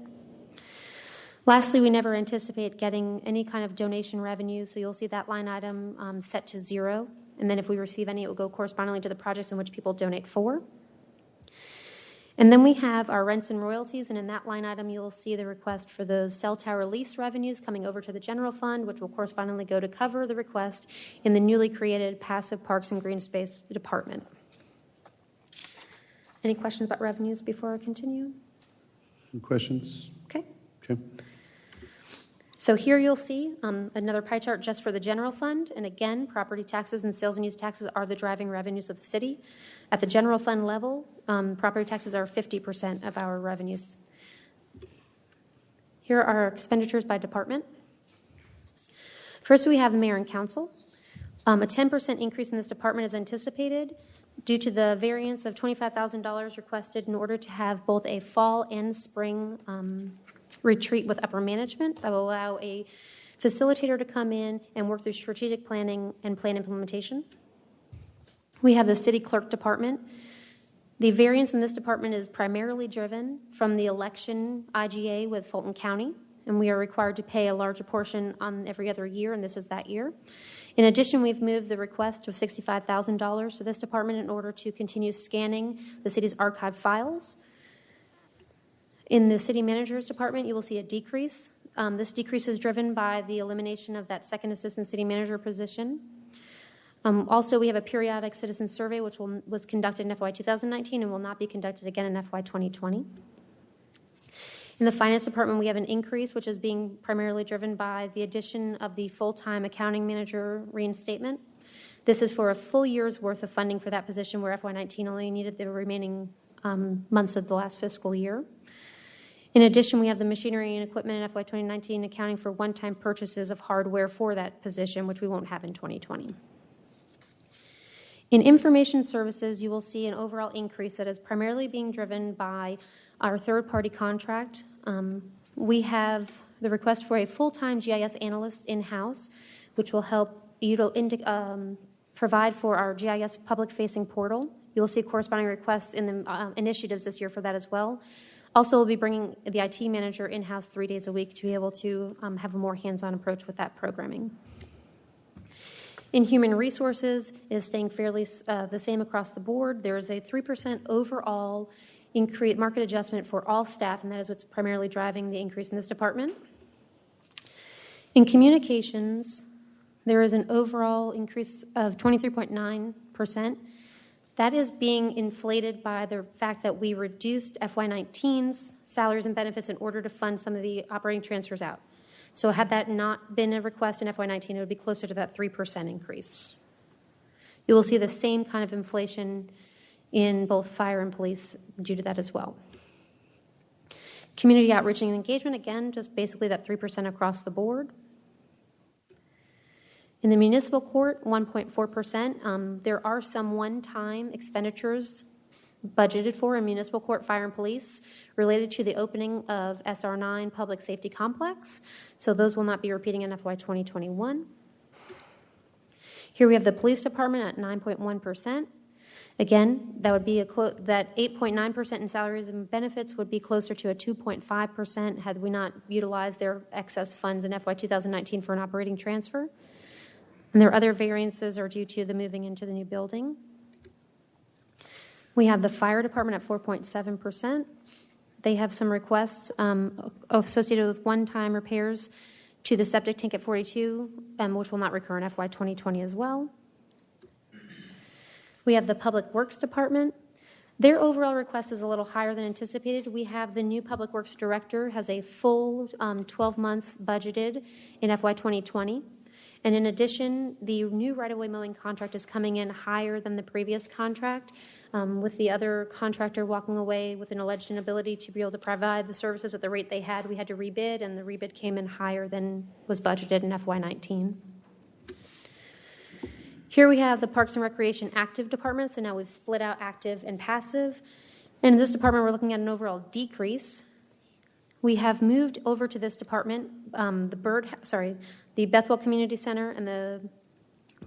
Lastly, we never anticipate getting any kind of donation revenue, so you'll see that line item set to zero. And then if we receive any, it will go correspondingly to the projects in which people donate for. And then we have our rents and royalties, and in that line item, you'll see the request for those cell tower lease revenues coming over to the general fund, which will correspondingly go to cover the request in the newly created Passive Parks and Green Space Department. Any questions about revenues before I continue? Any questions? Okay. Okay. So here you'll see another pie chart just for the general fund. And again, property taxes and sales and use taxes are the driving revenues of the city. At the general fund level, property taxes are 50% of our revenues. Here are our expenditures by department. First, we have the mayor and council. A 10% increase in this department is anticipated due to the variance of $25,000 requested in order to have both a fall and spring retreat with upper management that will allow a facilitator to come in and work through strategic planning and plan implementation. We have the city clerk department. The variance in this department is primarily driven from the election IGA with Fulton County, and we are required to pay a larger portion on every other year, and this is that year. In addition, we've moved the request of $65,000 to this department in order to continue scanning the city's archive files. In the city manager's department, you will see a decrease. This decrease is driven by the elimination of that second assistant city manager position. Also, we have a periodic citizen survey, which was conducted in FY 2019 and will not be conducted again in FY 2020. In the finance department, we have an increase, which is being primarily driven by the addition of the full-time accounting manager reinstatement. This is for a full year's worth of funding for that position, where FY 19 only needed the remaining months of the last fiscal year. In addition, we have the machinery and equipment in FY 2019 accounting for one-time purchases of hardware for that position, which we won't have in 2020. In information services, you will see an overall increase that is primarily being driven by our third-party contract. We have the request for a full-time GIS analyst in-house, which will help provide for our GIS public-facing portal. You'll see corresponding requests in the initiatives this year for that as well. Also, we'll be bringing the IT manager in-house 3 days a week to be able to have a more hands-on approach with that programming. In human resources, it is staying fairly the same across the board. There is a 3% overall market adjustment for all staff, and that is what's primarily driving the increase in this department. In communications, there is an overall increase of 23.9%. That is being inflated by the fact that we reduced FY19's salaries and benefits in order to fund some of the operating transfers out. So had that not been a request in FY19, it would be closer to that 3% increase. You will see the same kind of inflation in both fire and police due to that as well. Community outreach and engagement, again, just basically that 3% across the board. In the municipal court, 1.4%. There are some one-time expenditures budgeted for in municipal court, fire, and police related to the opening of SR9 Public Safety Complex. So those will not be repeating in FY 2021. Here we have the police department at 9.1%. Again, that would be that 8.9% in salaries and benefits would be closer to a 2.5% had we not utilized their excess funds in FY 2019 for an operating transfer. And their other variances are due to the moving into the new building. We have the fire department at 4.7%. They have some requests associated with one-time repairs to the septic tank at 42, which will not recur in FY 2020 as well. We have the public works department. Their overall request is a little higher than anticipated. We have the new public works director has a full 12 months budgeted in FY 2020. And in addition, the new right-of-way mowing contract is coming in higher than the previous contract, with the other contractor walking away with an alleged inability to be able to provide the services at the rate they had. We had to rebid, and the rebid came in higher than was budgeted in FY19. Here we have the Parks and Recreation active department. So now we've split out active and passive. And in this department, we're looking at an overall decrease. We have moved over to this department, the Bethel Community Center and the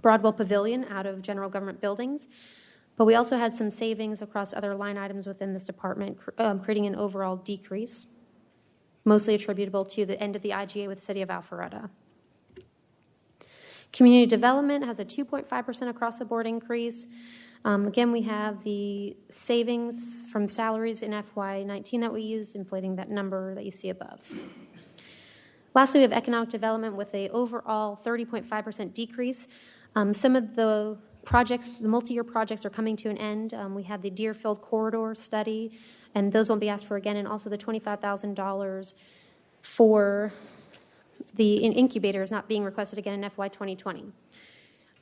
Broadwell Pavilion out of general government buildings. But we also had some savings across other line items within this department, creating an overall decrease, mostly attributable to the end of the IGA with the City of Alpharetta. Community development has a 2.5% across the board increase. Again, we have the savings from salaries in FY19 that we used, inflating that number that you see above. Lastly, we have economic development with an overall 30.5% decrease. Some of the projects, the multi-year projects, are coming to an end. We have the Deerfield Corridor study, and those won't be asked for again, and also the $25,000 for the incubator is not being requested again in FY 2020.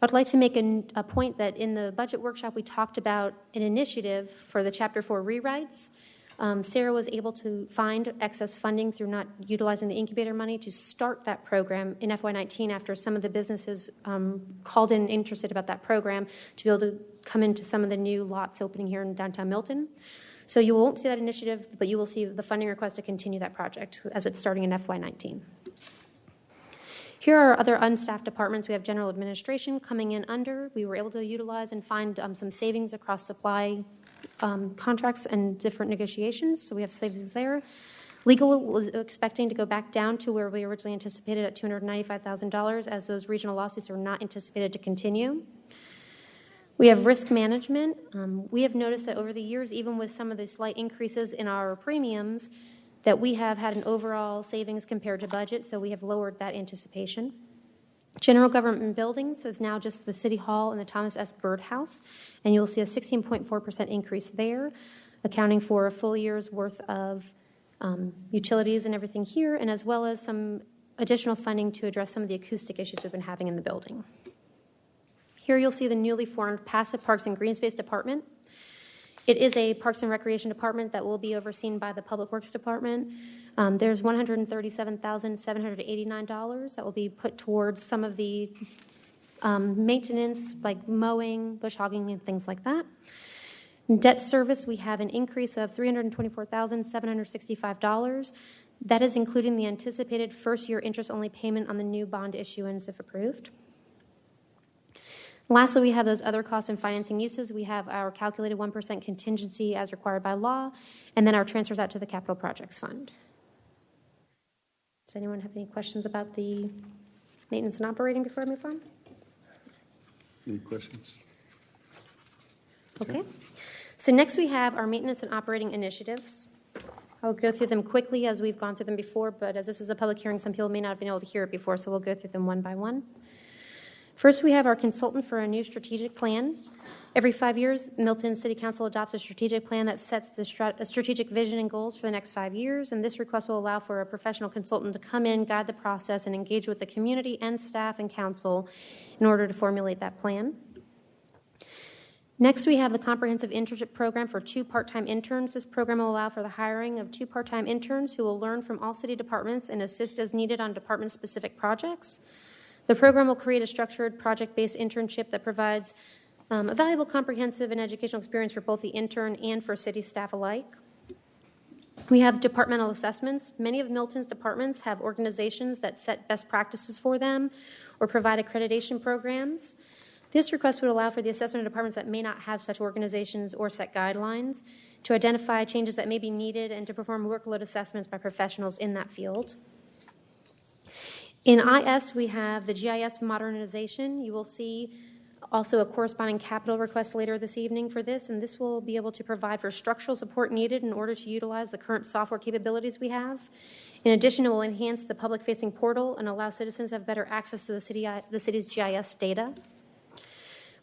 I'd like to make a point that in the budget workshop, we talked about an initiative for the Chapter 4 rewrites. Sarah was able to find excess funding through not utilizing the incubator money to start that program in FY19 after some of the businesses called in interested about that program to be able to come into some of the new lots opening here in downtown Milton. So you won't see that initiative, but you will see the funding request to continue that project as it's starting in FY19. Here are other unstaffed departments. We have general administration coming in under. We were able to utilize and find some savings across supply contracts and different negotiations, so we have savings there. Legal was expecting to go back down to where we originally anticipated at $295,000, as those regional lawsuits are not anticipated to continue. We have risk management. We have noticed that over the years, even with some of the slight increases in our premiums, that we have had an overall savings compared to budget, so we have lowered that anticipation. General government buildings is now just the City Hall and the Thomas S. Byrd House, and you'll see a 16.4% increase there, accounting for a full year's worth of utilities and everything here, and as well as some additional funding to address some of the acoustic issues we've been having in the building. Here you'll see the newly formed Passive Parks and Green Space Department. It is a Parks and Recreation Department that will be overseen by the Public Works Department. There's $137,789 that will be put towards some of the maintenance, like mowing, bush hogging, and things like that. In debt service, we have an increase of $324,765. That is including the anticipated first-year interest-only payment on the new bond issuance if approved. Lastly, we have those other costs and financing uses. We have our calculated 1% contingency as required by law, and then our transfers out to the Capital Projects Fund. Does anyone have any questions about the maintenance and operating before I move on? Any questions? Okay. So next we have our maintenance and operating initiatives. I'll go through them quickly as we've gone through them before, but as this is a public hearing, some people may not have been able to hear it before, so we'll go through them one by one. First, we have our consultant for a new strategic plan. Every 5 years, Milton City Council adopts a strategic plan that sets the strategic vision and goals for the next 5 years, and this request will allow for a professional consultant to come in, guide the process, and engage with the community and staff and council in order to formulate that plan. Next, we have the comprehensive internship program for 2 part-time interns. This program will allow for the hiring of 2 part-time interns who will learn from all city departments and assist as needed on department-specific projects. The program will create a structured project-based internship that provides a valuable, comprehensive, and educational experience for both the intern and for city staff alike. We have departmental assessments. Many of Milton's departments have organizations that set best practices for them or provide accreditation programs. This request would allow for the assessment of departments that may not have such organizations or set guidelines to identify changes that may be needed and to perform workload assessments by professionals in that field. In IS, we have the GIS modernization. You will see also a corresponding capital request later this evening for this, and this will be able to provide for structural support needed in order to utilize the current software capabilities we have. In addition, it will enhance the public-facing portal and allow citizens to have better access to the city's GIS data.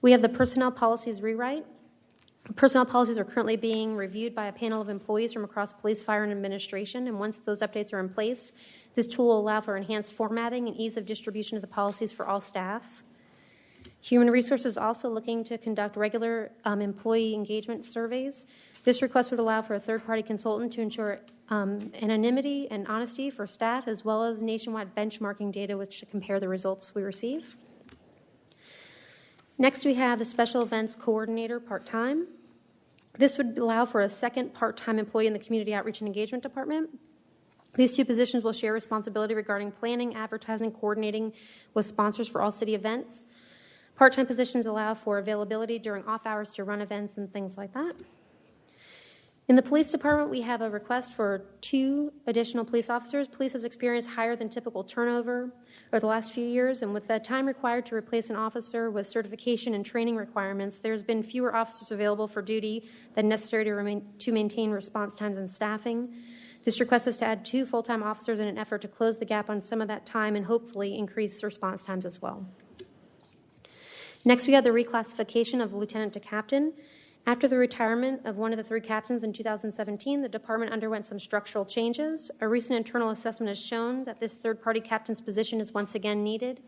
We have the personnel policies rewrite. Personnel policies are currently being reviewed by a panel of employees from across police, fire, and administration, and once those updates are in place, this tool will allow for enhanced formatting and ease of distribution of the policies for all staff. Human Resources is also looking to conduct regular employee engagement surveys. This request would allow for a third-party consultant to ensure anonymity and honesty for staff, as well as nationwide benchmarking data which to compare the results we receive. Next, we have the Special Events Coordinator part-time. This would allow for a second part-time employee in the Community Outreach and Engagement Department. These 2 positions will share responsibility regarding planning, advertising, coordinating with sponsors for all city events. Part-time positions allow for availability during off hours to run events and things like that. In the police department, we have a request for 2 additional police officers. Police has experienced higher than typical turnover over the last few years, and with the time required to replace an officer with certification and training requirements, there's been fewer officers available for duty than necessary to maintain response times and staffing. This request is to add 2 full-time officers in an effort to close the gap on some of that time and hopefully increase response times as well. Next, we have the reclassification of lieutenant to captain. After the retirement of one of the 3 captains in 2017, the department underwent some structural changes. A recent internal assessment has shown that this third-party captain's position is once again needed,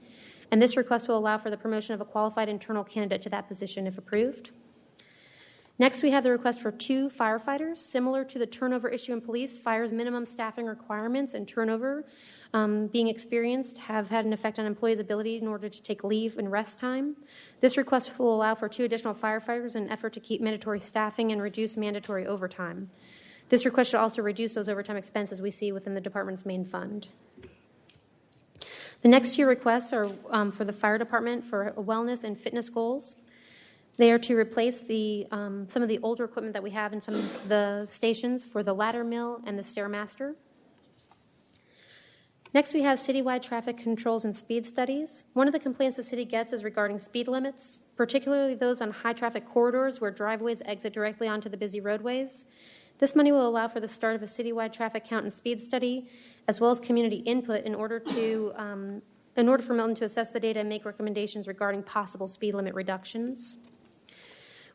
and this request will allow for the promotion of a qualified internal candidate to that position if approved. Next, we have the request for 2 firefighters. Similar to the turnover issue in police, fire's minimum staffing requirements and turnover being experienced have had an effect on employees' ability in order to take leave and rest time. This request will allow for 2 additional firefighters in an effort to keep mandatory staffing and reduce mandatory overtime. This request should also reduce those overtime expenses we see within the department's main fund. The next 2 requests are for the fire department for wellness and fitness goals. They are to replace some of the older equipment that we have in some of the stations for the ladder mill and the Stairmaster. Next, we have citywide traffic controls and speed studies. One of the complaints the city gets is regarding speed limits, particularly those on high-traffic corridors where driveways exit directly onto the busy roadways. This money will allow for the start of a citywide traffic count and speed study, as well as community input in order for Milton to assess the data and make recommendations regarding possible speed limit reductions.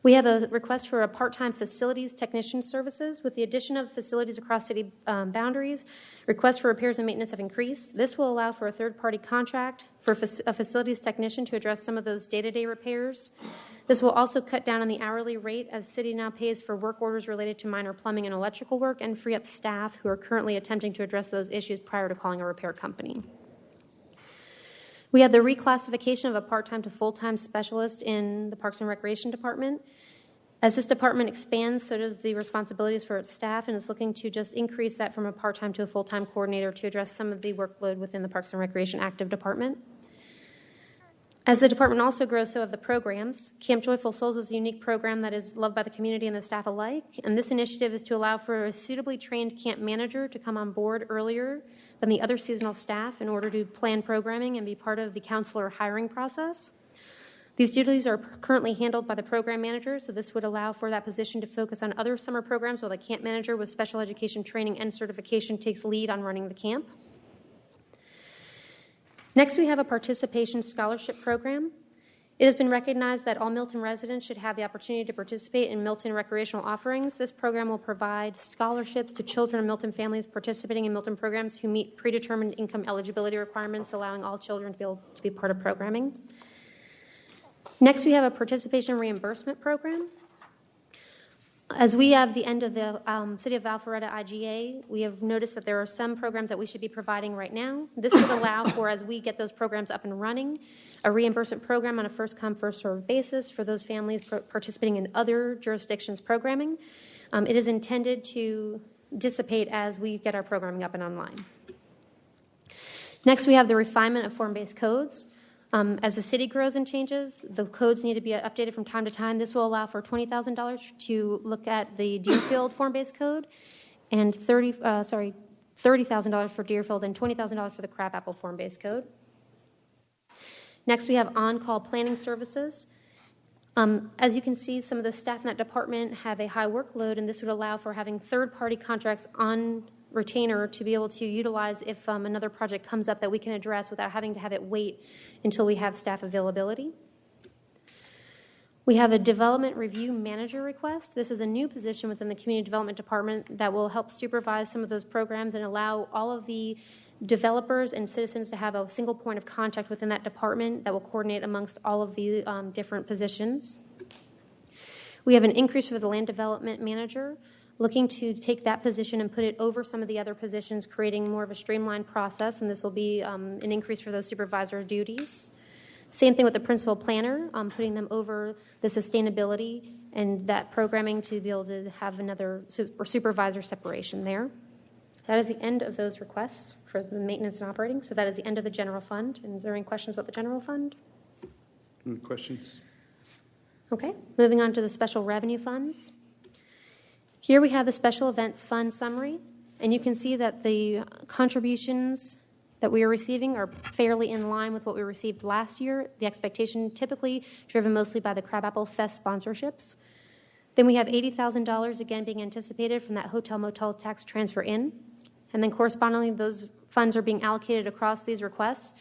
We have a request for a part-time facilities technician services. With the addition of facilities across city boundaries, requests for repairs and maintenance have increased. This will allow for a third-party contract for a facilities technician to address some of those day-to-day repairs. This will also cut down on the hourly rate as city now pays for work orders related to minor plumbing and electrical work and free up staff who are currently attempting to address those issues prior to calling a repair company. We have the reclassification of a part-time to full-time specialist in the Parks and Recreation Department. As this department expands, so does the responsibilities for its staff, and it's looking to just increase that from a part-time to a full-time coordinator to address some of the workload within the Parks and Recreation active department. As the department also grows, so have the programs. Camp Joyful Souls is a unique program that is loved by the community and the staff alike, and this initiative is to allow for a suitably trained camp manager to come on board earlier than the other seasonal staff in order to plan programming and be part of the counselor hiring process. These duties are currently handled by the program manager, so this would allow for that position to focus on other summer programs while the camp manager with special education training and certification takes lead on running the camp. Next, we have a participation scholarship program. It has been recognized that all Milton residents should have the opportunity to participate in Milton recreational offerings. This program will provide scholarships to children of Milton families participating in Milton programs who meet predetermined income eligibility requirements, allowing all children to be able to be part of programming. Next, we have a participation reimbursement program. As we have the end of the City of Alpharetta IGA, we have noticed that there are some programs that we should be providing right now. This would allow for, as we get those programs up and running, a reimbursement program on a first-come, first-served basis for those families participating in other jurisdictions' programming. It is intended to dissipate as we get our programming up and online. Next, we have the refinement of form-based codes. As the city grows and changes, the codes need to be updated from time to time. This will allow for $20,000 to look at the Deerfield form-based code, and $30,000 for Deerfield and $20,000 for the Crabapple form-based code. Next, we have on-call planning services. As you can see, some of the staff in that department have a high workload, and this would allow for having third-party contracts on retainer to be able to utilize if another project comes up that we can address without having to have it wait until we have staff availability. We have a development review manager request. This is a new position within the community development department that will help supervise some of those programs and allow all of the developers and citizens to have a single point of contact within that department that will coordinate amongst all of the different positions. We have an increase for the land development manager, looking to take that position and put it over some of the other positions, creating more of a streamlined process, and this will be an increase for those supervisor duties. Same thing with the principal planner, putting them over the sustainability and that programming to be able to have another supervisor separation there. That is the end of those requests for the maintenance and operating, so that is the end of the general fund. And is there any questions about the general fund? Any questions? Okay, moving on to the special revenue funds. Here we have the special events fund summary, and you can see that the contributions that we are receiving are fairly in line with what we received last year. The expectation typically driven mostly by the Crabapple Fest sponsorships. Then we have $80,000 again being anticipated from that hotel motel tax transfer in, and then correspondingly those funds are being allocated across these requests.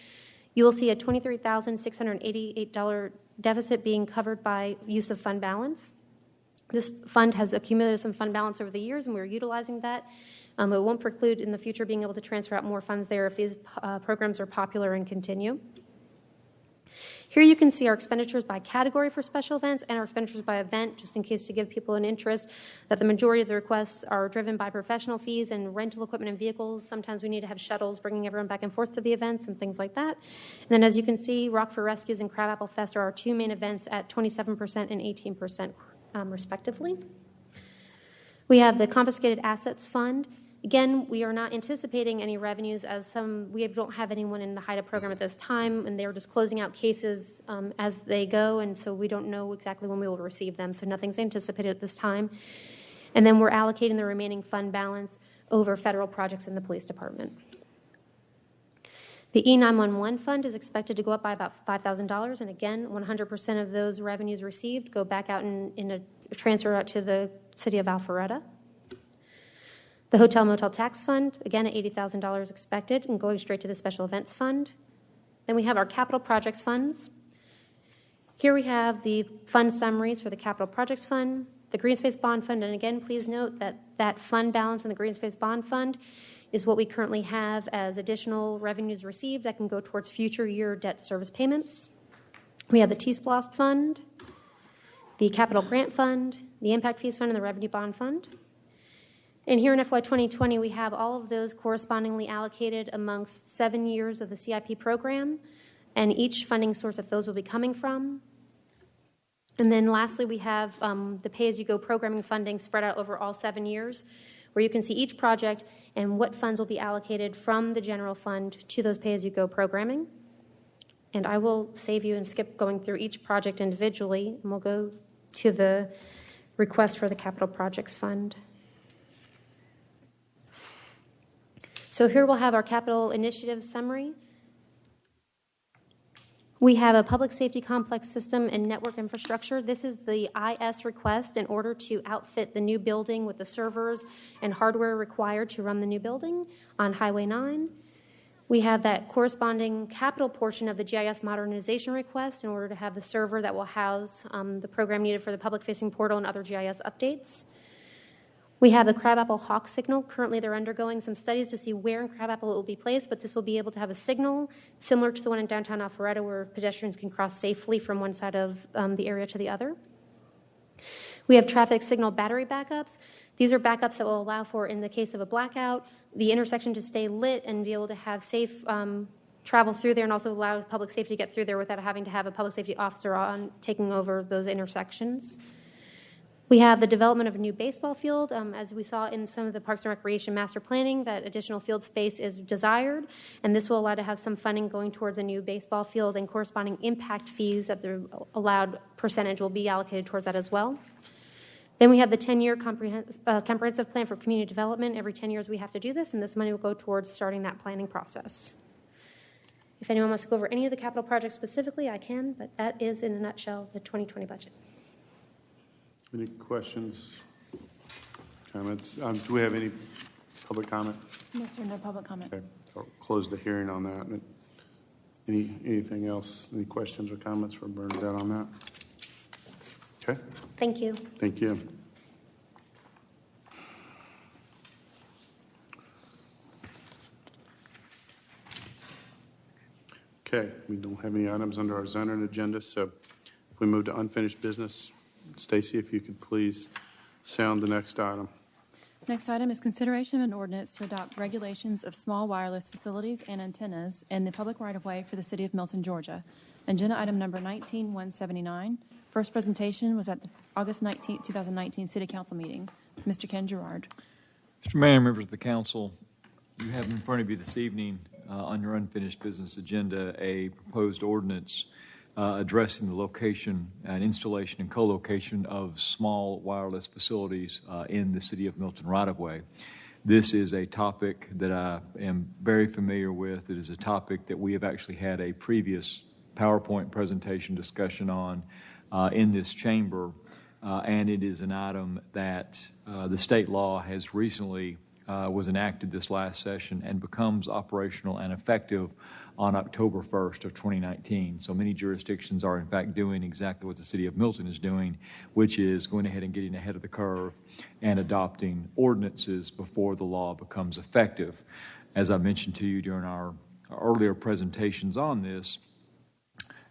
You will see a $23,688 deficit being covered by use of fund balance. This fund has accumulated some fund balance over the years, and we're utilizing that. It won't preclude in the future being able to transfer out more funds there if these programs are popular and continue. Here you can see our expenditures by category for special events and our expenditures by event, just in case to give people an interest that the majority of the requests are driven by professional fees and rental equipment and vehicles. Sometimes we need to have shuttles bringing everyone back and forth to the events and things like that. And then as you can see, Rockford Rescues and Crabapple Fest are our two main events at 27% and 18%. Respectively. We have the confiscated assets fund. Again, we are not anticipating any revenues as we don't have anyone in the HIDA program at this time, and they're just closing out cases as they go, and so we don't know exactly when we will receive them, so nothing's anticipated at this time. And then we're allocating the remaining fund balance over federal projects in the police department. The E911 fund is expected to go up by about $5,000, and again, 100% of those revenues received go back out in a transfer out to the City of Alpharetta. The Hotel Motel Tax Fund, again, at $80,000 expected and going straight to the Special Events Fund. Then we have our capital projects funds. Here we have the fund summaries for the Capital Projects Fund, the Green Space Bond Fund, and again, please note that that fund balance in the Green Space Bond Fund is what we currently have as additional revenues received that can go towards future year debt service payments. We have the T-SPLOST Fund, the Capital Grant Fund, the Impact Fees Fund, and the Revenue Bond Fund. And here in FY 2020, we have all of those correspondingly allocated amongst 7 years of the CIP program, and each funding source that those will be coming from. And then lastly, we have the pay-as-you-go programming funding spread out over all 7 years, where you can see each project and what funds will be allocated from the general fund to those pay-as-you-go programming. And I will save you and skip going through each project individually, and we'll go to the request for the Capital Projects Fund. So here we'll have our capital initiative summary. We have a public safety complex system and network infrastructure. This is the IS request in order to outfit the new building with the servers and hardware required to run the new building on Highway 9. We have that corresponding capital portion of the GIS modernization request in order to have the server that will house the program needed for the public-facing portal and other GIS updates. We have the Crabapple Hawk signal. Currently, they're undergoing some studies to see where in Crabapple it will be placed, but this will be able to have a signal similar to the one in downtown Alpharetta where pedestrians can cross safely from one side of the area to the other. We have traffic signal battery backups. These are backups that will allow for, in the case of a blackout, the intersection to stay lit and be able to have safe travel through there and also allow public safety to get through there without having to have a public safety officer on taking over those intersections. We have the development of a new baseball field. As we saw in some of the Parks and Recreation master planning, that additional field space is desired, and this will allow to have some funding going towards a new baseball field, and corresponding impact fees that the allowed percentage will be allocated towards that as well. Then we have the 10-year comprehensive plan for community development. Every 10 years we have to do this, and this money will go towards starting that planning process. If anyone wants to go over any of the capital projects specifically, I can, but that is, in a nutshell, the 2020 budget. Any questions, comments? Do we have any public comment? No, sir, no public comment. Okay, I'll close the hearing on that. Anything else? Any questions or comments for Bernadette on that? Okay. Thank you. Thank you. Okay, we don't have any items under our zoning agenda, so if we move to unfinished business, Stacy, if you could please sound the next item. Next item is consideration of an ordinance to adopt regulations of small wireless facilities and antennas in the public right-of-way for the city of Milton, Georgia. Agenda item number 19179. First presentation was at the August 19, 2019 City Council meeting. Mr. Ken Gerard. Mr. Mayor, members of the council, you have in front of you this evening on your unfinished business agenda a proposed ordinance addressing the location and installation and co-location of small wireless facilities in the city of Milton right-of-way. This is a topic that I am very familiar with. It is a topic that we have actually had a previous PowerPoint presentation discussion on in this chamber, and it is an item that the state law has recently was enacted this last session and becomes operational and effective on October 1st of 2019. So many jurisdictions are in fact doing exactly what the city of Milton is doing, which is going ahead and getting ahead of the curve and adopting ordinances before the law becomes effective. As I mentioned to you during our earlier presentations on this,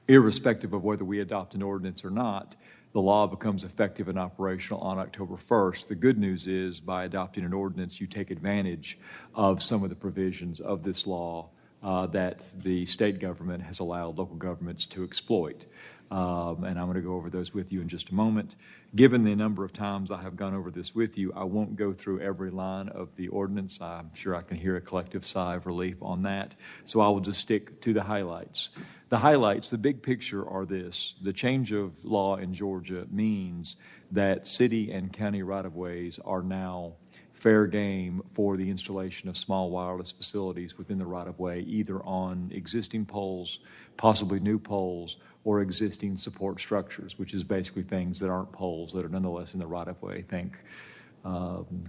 irrespective of whether we adopt an ordinance or not, the law becomes effective and operational on October 1st. The good news is by adopting an ordinance, you take advantage of some of the provisions of this law that the state government has allowed local governments to exploit. And I'm going to go over those with you in just a moment. Given the number of times I have gone over this with you, I won't go through every line of the ordinance. I'm sure I can hear a collective sigh of relief on that. So I will just stick to the highlights. The highlights, the big picture are this. The change of law in Georgia means that city and county right-of-ways are now fair game for the installation of small wireless facilities within the right-of-way, either on existing poles, possibly new poles, or existing support structures, which is basically things that aren't poles that are nonetheless in the right-of-way. Think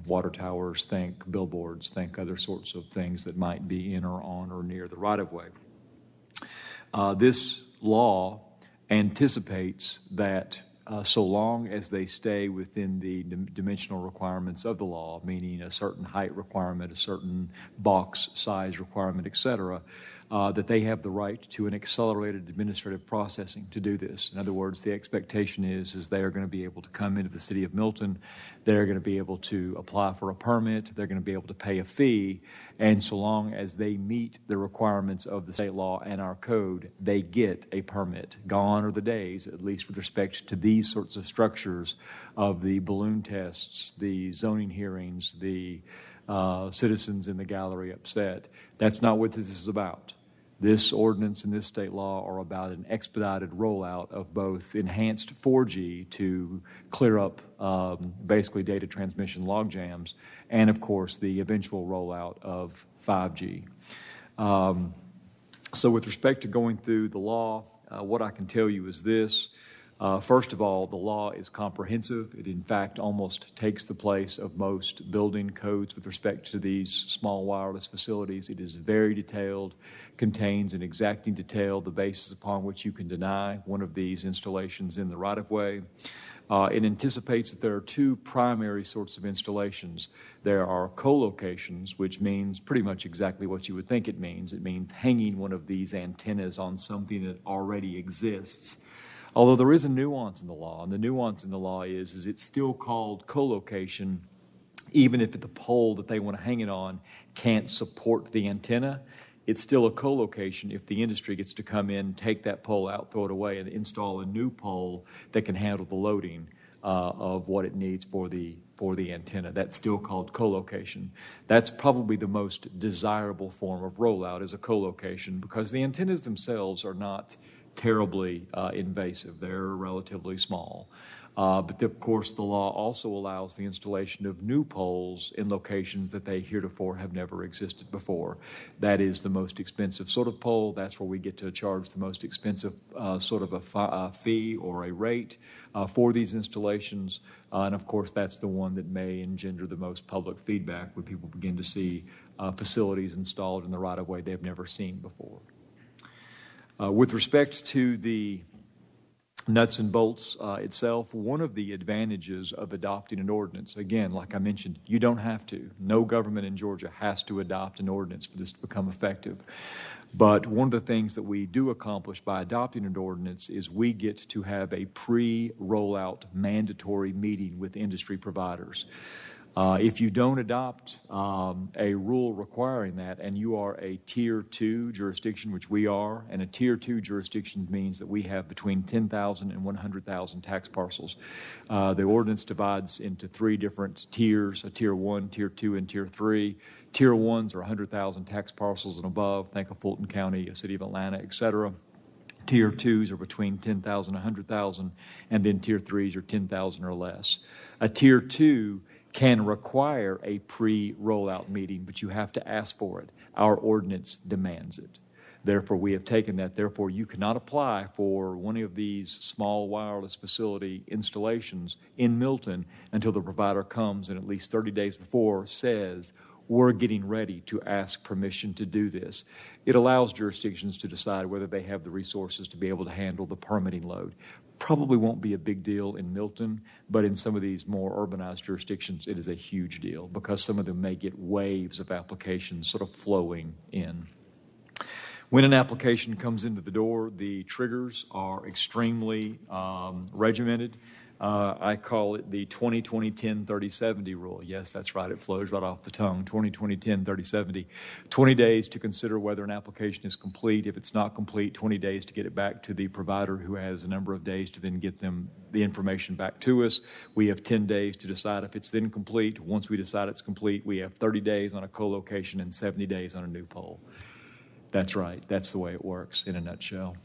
water towers, think billboards, think other sorts of things that might be in or on or near the right-of-way. This law anticipates that so long as they stay within the dimensional requirements of the law, meaning a certain height requirement, a certain box size requirement, et cetera, that they have the right to an accelerated administrative processing to do this. In other words, the expectation is they are going to be able to come into the city of Milton, they're going to be able to apply for a permit, they're going to be able to pay a fee, and so long as they meet the requirements of the state law and our code, they get a permit. Gone are the days, at least with respect to these sorts of structures, of the balloon tests, the zoning hearings, the citizens in the gallery upset. That's not what this is about. This ordinance and this state law are about an expedited rollout of both enhanced 4G to clear up basically data transmission log jams, and of course the eventual rollout of 5G. So with respect to going through the law, what I can tell you is this. First of all, the law is comprehensive. It, in fact, almost takes the place of most building codes with respect to these small wireless facilities. It is very detailed, contains in exacting detail the basis upon which you can deny one of these installations in the right-of-way. It anticipates that there are two primary sorts of installations. There are co-locations, which means pretty much exactly what you would think it means. It means hanging one of these antennas on something that already exists. Although there is a nuance in the law, and the nuance in the law is it's still called co-location, even if the pole that they want to hang it on can't support the antenna. It's still a co-location if the industry gets to come in, take that pole out, throw it away, and install a new pole that can handle the loading of what it needs for the antenna. That's still called co-location. That's probably the most desirable form of rollout, is a co-location, because the antennas themselves are not terribly invasive. They're relatively small. But of course, the law also allows the installation of new poles in locations that they heretofore have never existed before. That is the most expensive sort of pole. That's where we get to charge the most expensive sort of a fee or a rate for these installations. And of course, that's the one that may engender the most public feedback when people begin to see facilities installed in the right-of-way they've never seen before. With respect to the nuts and bolts itself, one of the advantages of adopting an ordinance, again, like I mentioned, you don't have to. No government in Georgia has to adopt an ordinance for this to become effective. But one of the things that we do accomplish by adopting an ordinance is we get to have a pre-rollout mandatory meeting with industry providers. If you don't adopt a rule requiring that, and you are a Tier 2 jurisdiction, which we are, and a Tier 2 jurisdiction means that we have between 10,000 and 100,000 tax parcels. The ordinance divides into three different tiers, a Tier 1, Tier 2, and Tier 3. Tier 1s are 100,000 tax parcels and above. Think of Fulton County, a city of Atlanta, et cetera. Tier 2s are between 10,000 and 100,000, and then Tier 3s are 10,000 or less. A Tier 2 can require a pre-rollout meeting, but you have to ask for it. Our ordinance demands it. Therefore, we have taken that. Therefore, you cannot apply for one of these small wireless facility installations in Milton until the provider comes and at least 30 days before says, we're getting ready to ask permission to do this. It allows jurisdictions to decide whether they have the resources to be able to handle the permitting load. Probably won't be a big deal in Milton, but in some of these more urbanized jurisdictions, it is a huge deal because some of them may get waves of applications sort of flowing in. When an application comes into the door, the triggers are extremely regimented. I call it the 20-20-10-30-70 rule. Yes, that's right. It flows right off the tongue. 20-20-10-30-70. 20 days to consider whether an application is complete. If it's not complete, 20 days to get it back to the provider, who has a number of days to then get them the information back to us. We have 10 days to decide if it's then complete. Once we decide it's complete, we have 30 days on a co-location and 70 days on a new pole. That's right. That's the way it works in a nutshell.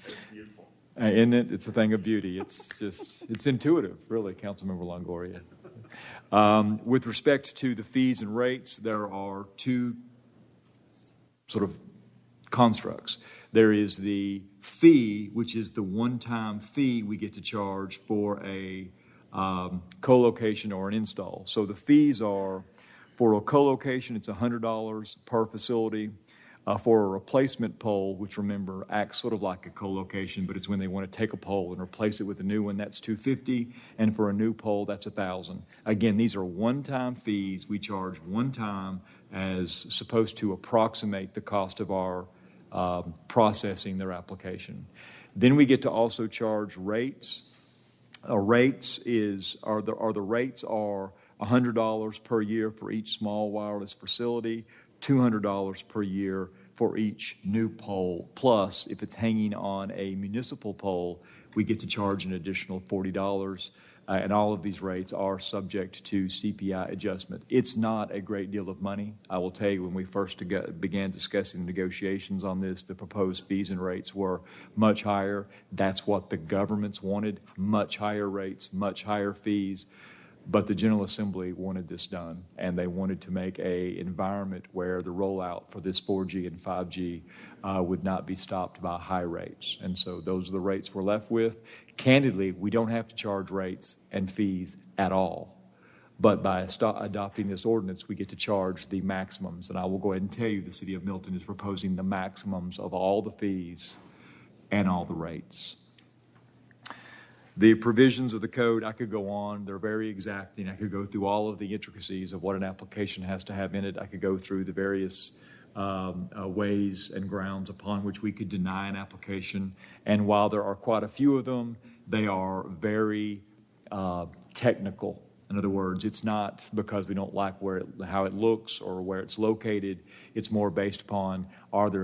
Isn't it? It's a thing of beauty. It's just, it's intuitive, really, Councilmember Longoria. With respect to the fees and rates, there are two sort of constructs. There is the fee, which is the one-time fee we get to charge for a co-location or an install. So the fees are, for a co-location, it's $100 per facility. For a replacement pole, which remember acts sort of like a co-location, but it's when they want to take a pole and replace it with a new one, that's $250, and for a new pole, that's $1,000. Again, these are one-time fees we charge one time as supposed to approximate the cost of our processing their application. Then we get to also charge rates. Rates are $100 per year for each small wireless facility. $200 per year for each new pole. Plus, if it's hanging on a municipal pole, we get to charge an additional $40. And all of these rates are subject to CPI adjustment. It's not a great deal of money. I will tell you, when we first began discussing negotiations on this, the proposed fees and rates were much higher. That's what the governments wanted, much higher rates, much higher fees. But the General Assembly wanted this done, and they wanted to make a environment where the rollout for this 4G and 5G would not be stopped by high rates. And so those are the rates we're left with. Candidly, we don't have to charge rates and fees at all. But by adopting this ordinance, we get to charge the maximums. And I will go ahead and tell you the City of Milton is proposing the maximums of all the fees and all the rates. The provisions of the code, I could go on. They're very exacting. I could go through all of the intricacies of what an application has to have in it. I could go through the various ways and grounds upon which we could deny an application. And while there are quite a few of them, they are very technical. In other words, it's not because we don't like how it looks or where it's located. It's more based upon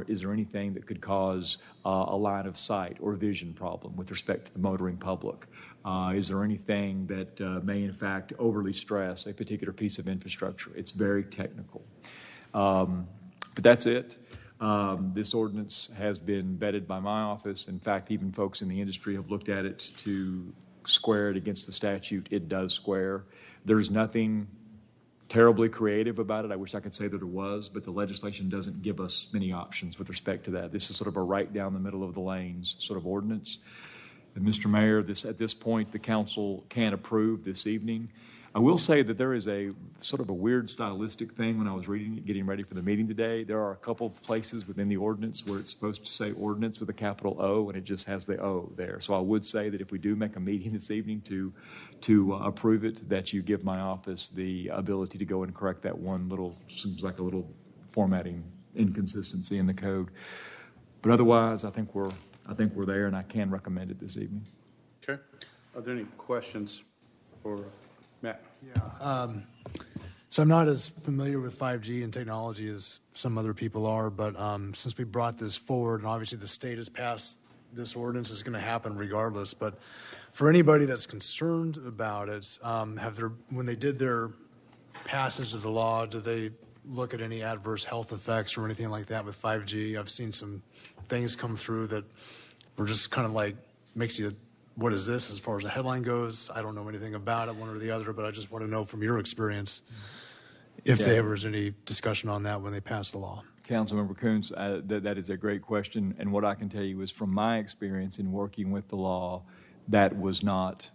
is there anything that could cause a line of sight or vision problem with respect to the motoring public? Is there anything that may in fact overly stress a particular piece of infrastructure? It's very technical. But that's it. This ordinance has been vetted by my office. In fact, even folks in the industry have looked at it to square it against the statute. It does square. There's nothing terribly creative about it. I wish I could say that it was, but the legislation doesn't give us many options with respect to that. This is sort of a right down the middle of the lanes sort of ordinance. And Mr. Mayor, at this point, the council can approve this evening. I will say that there is a sort of a weird stylistic thing when I was reading it, getting ready for the meeting today. There are a couple of places within the ordinance where it's supposed to say ordinance with a capital O, and it just has the O there. So I would say that if we do make a meeting this evening to approve it, that you give my office the ability to go and correct that one little, seems like a little formatting inconsistency in the code. But otherwise, I think we're there, and I can recommend it this evening. Okay. Are there any questions for Matt? Yeah. So I'm not as familiar with 5G and technology as some other people are, but since we brought this forward, and obviously the state has passed this ordinance, is going to happen regardless. But for anybody that's concerned about it, when they did their passage of the law, did they look at any adverse health effects or anything like that with 5G? I've seen some things come through that were just kind of like makes you, what is this as far as the headline goes? I don't know anything about it, one or the other, but I just want to know from your experience if there was any discussion on that when they passed the law. Councilmember Coons, that is a great question. And what I can tell you is from my experience in working with the law, that was not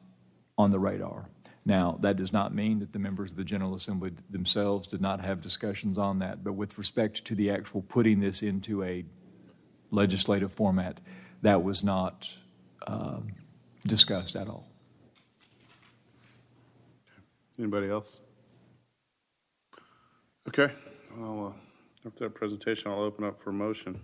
on the radar. Now, that does not mean that the members of the General Assembly themselves did not have discussions on that. But with respect to the actual putting this into a legislative format, that was not discussed at all. Anybody else? Okay. After that presentation, I'll open up for a motion.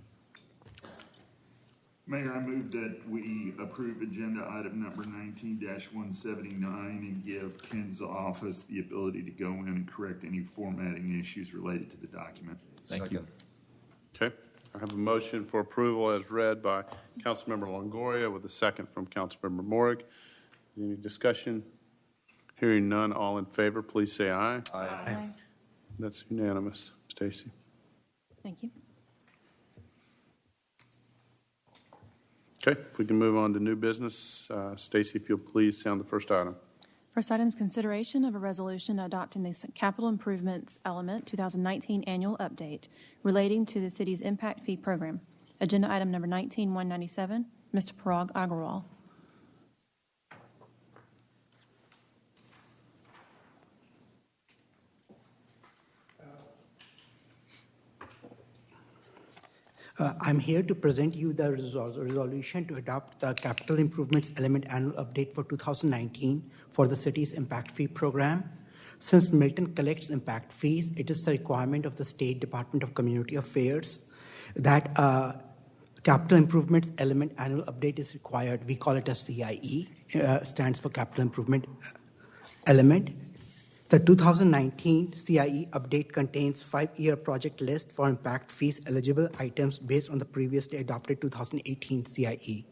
Mayor, I move that we approve agenda item number 19-179 and give Ken's office the ability to go in and correct any formatting issues related to the document. Thank you. Okay. I have a motion for approval as read by Councilmember Longoria with a second from Councilmember Morrig. Any discussion? Hearing none, all in favor, please say aye. Aye. That's unanimous. Stacy. Thank you. Okay, if we can move on to new business. Stacy, if you'll please sound the first item. First item is consideration of a resolution adopting the capital improvements element 2019 annual update relating to the city's impact fee program. Agenda item number 19-197, Mr. Parag Agrawal. I'm here to present you the resolution to adopt the capital improvements element annual update for 2019 for the city's impact fee program. Since Milton collects impact fees, it is the requirement of the State Department of Community Affairs that capital improvements element annual update is required. We call it a CIE, stands for capital improvement element. The 2019 CIE update contains 5-year project list for impact fees eligible items based on the previously adopted 2018 CIE.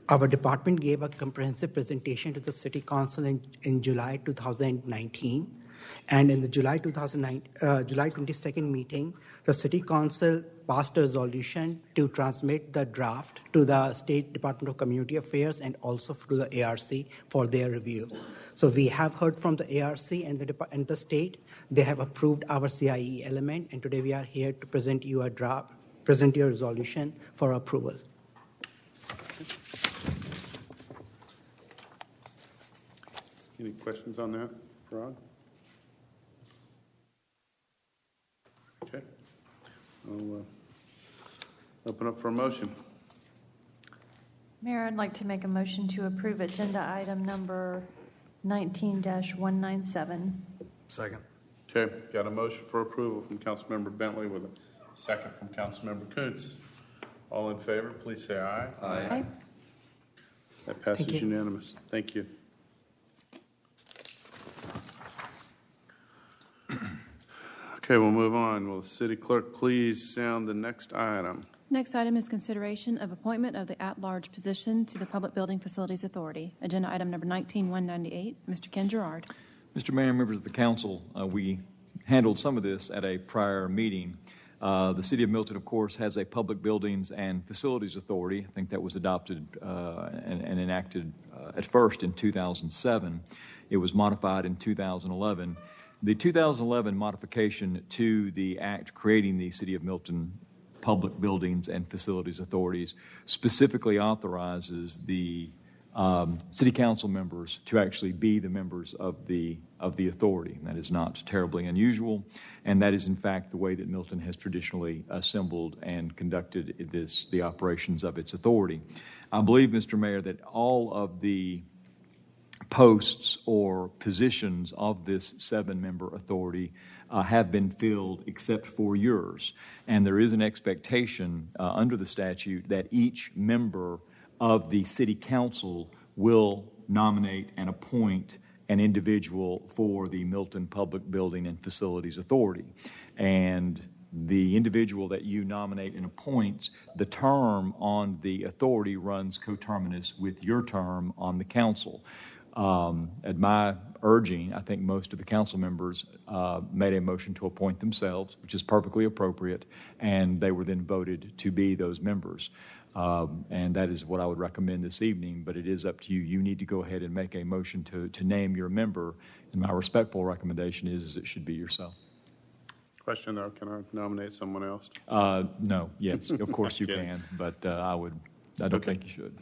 Our department gave a comprehensive presentation to the City Council in July 2019. And in the July 22nd meeting, the City Council passed a resolution to transmit the draft to the State Department of Community Affairs and also to the ARC for their review. So we have heard from the ARC and the state. They have approved our CIE element, and today we are here to present you your resolution for approval. Any questions on that, Rod? Okay. I'll open up for a motion. Mayor, I'd like to make a motion to approve agenda item number 19-197. Second. Okay, got a motion for approval from Councilmember Bentley with a second from Councilmember Kuntz. All in favor, please say aye. Aye. That passes Thank you. unanimous. Thank you. Okay, we'll move on. Will the city clerk please sound the next item? Next item is consideration of appointment of the at-large position to the Public Building Facilities Authority. Agenda item number 19-198. Mr. Ken Gerard. Mr. Mayor, members of the council, we handled some of this at a prior meeting. The City of Milton, of course, has a Public Buildings and Facilities Authority. I think that was adopted and enacted at first in 2007. It was modified in 2011. The 2011 modification to the act creating the City of Milton Public Buildings and Facilities Authorities specifically authorizes the city council members to actually be the members of the authority. And that is not terribly unusual, and that is in fact the way that Milton has traditionally assembled and conducted the operations of its authority. I believe, Mr. Mayor, that all of the posts or positions of this 7-member authority have been filled except for yours. And there is an expectation under the statute that each member of the city council will nominate and appoint an individual for the Milton Public Building and Facilities Authority. And the individual that you nominate and appoint, the term on the authority runs coterminous with your term on the council. At my urging, I think most of the council members made a motion to appoint themselves, which is perfectly appropriate, and they were then voted to be those members. And that is what I would recommend this evening, but it is up to you. You need to go ahead and make a motion to name your member, and my respectful recommendation is it should be yourself. Question though, can I nominate someone else? No, yes, of course you can, but I don't think you should.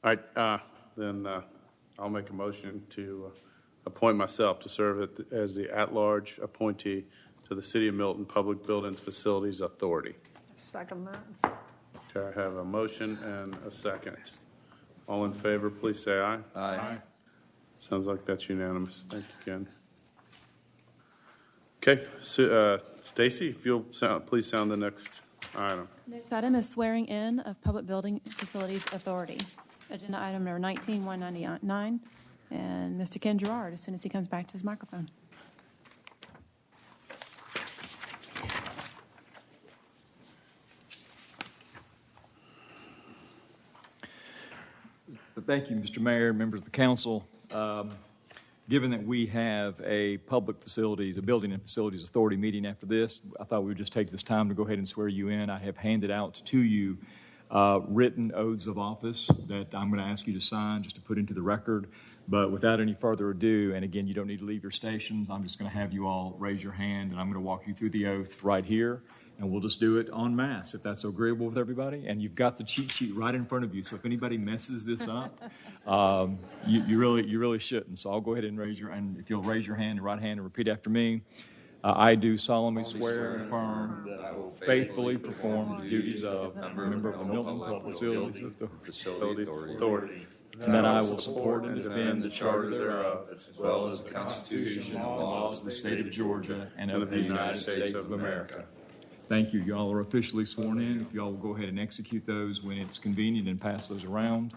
All right, then I'll make a motion to appoint myself to serve as the at-large appointee to the City of Milton Public Buildings Facilities Authority. Second that. Okay, I have a motion and a second. All in favor, please say aye. Aye. Sounds like that's unanimous. Thank you, Ken. Okay, so, Stacy, if you'll please sound the next item. Next item is swearing in of Public Building Facilities Authority. Agenda item number 19-199. And Mr. Ken Gerard, as soon as he comes back to his microphone. Thank you, Mr. Mayor, members of the council. Given that we have a building and facilities authority meeting after this, I thought we would just take this time to go ahead and swear you in. I have handed out to you written oaths of office that I'm going to ask you to sign just to put into the record. But without any further ado, and again, you don't need to leave your stations, I'm just going to have you all raise your hand, and I'm going to walk you through the oath right here, and we'll just do it en masse, if that's agreeable with everybody. And you've got the cheat sheet right in front of you, so if anybody messes this up, you really shouldn't. So I'll go ahead and if you'll raise your hand, your right hand, and repeat after me. I do solemnly swear and affirm that I will faithfully perform the duties of a member of the Milton Public Facilities Authority, and that I will support and defend the charter thereof, as well as the Constitution and laws of the state of Georgia and of the United States of America. Thank you. You all are officially sworn in. If you all will go ahead and execute those when it's convenient and pass those around.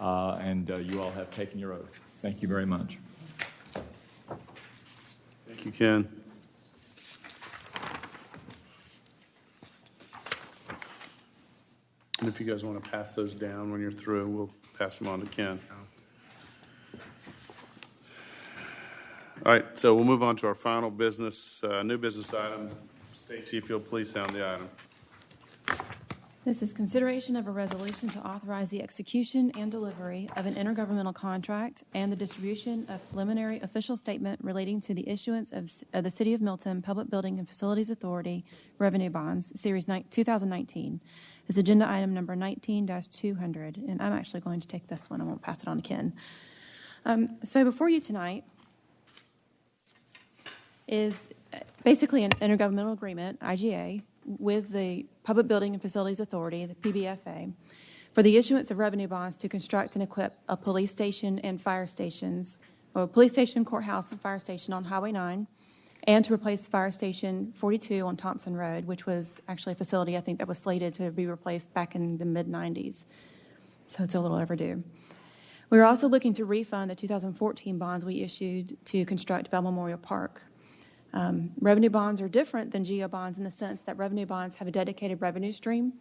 And you all have taken your oath. Thank you very much. Thank you, Ken. And if you guys want to pass those down when you're through, we'll pass them on to Ken. All right, so we'll move on to our final business, new business item. Stacy, if you'll please sound the item. This is consideration of a resolution to authorize the execution and delivery of an intergovernmental contract and the distribution of preliminary official statement relating to the issuance of the City of Milton Public Building and Facilities Authority revenue bonds, Series 2019. This is agenda item number 19-200, and I'm actually going to take this one. I won't pass it on to Ken. So before you tonight is basically an intergovernmental agreement, IGA, with the Public Building and Facilities Authority, the PBFA, for the issuance of revenue bonds to construct and equip a police station and fire stations, or a police station, courthouse, and fire station on Highway 9, and to replace Fire Station 42 on Thompson Road, which was actually a facility, I think, that was slated to be replaced back in the mid-90s. So it's a little overdue. We're also looking to refund the 2014 bonds we issued to construct Bell Memorial Park. Revenue bonds are different than GO bonds in the sense that revenue bonds have a dedicated revenue stream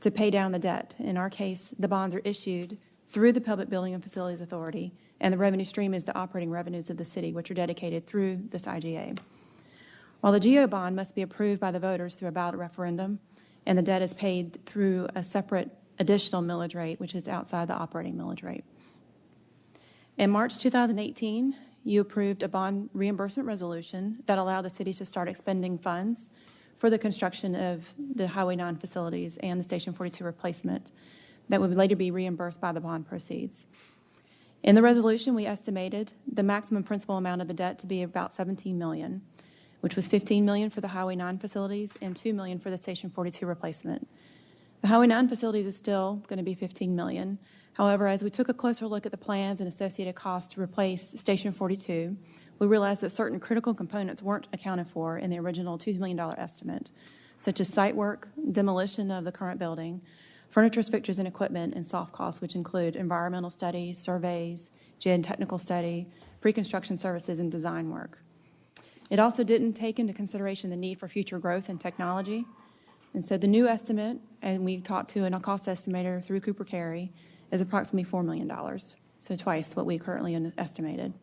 to pay down the debt. In our case, the bonds are issued through the Public Building and Facilities Authority, and the revenue stream is the operating revenues of the city, which are dedicated through this IGA. While the GO bond must be approved by the voters through a ballot referendum, and the debt is paid through a separate additional millage rate, which is outside the operating millage rate. In March 2018, you approved a bond reimbursement resolution that allowed the city to start expending funds for the construction of the Highway 9 facilities and the Station 42 replacement that would later be reimbursed by the bond proceeds. In the resolution, we estimated the maximum principal amount of the debt to be about $17 million, which was $15 million for the Highway 9 facilities and $2 million for the Station 42 replacement. The Highway 9 facilities is still going to be $15 million. However, as we took a closer look at the plans and associated costs to replace Station 42, we realized that certain critical components weren't accounted for in the original $2 million estimate, such as site work, demolition of the current building, furniture, fixtures, and equipment, and soft costs, which include environmental studies, surveys, geotechnical study, pre-construction services, and design work. It also didn't take into consideration the need for future growth and technology. And so the new estimate, and we talked to a cost estimator through Cooper Carey, is approximately $4 million, so twice what we currently estimated.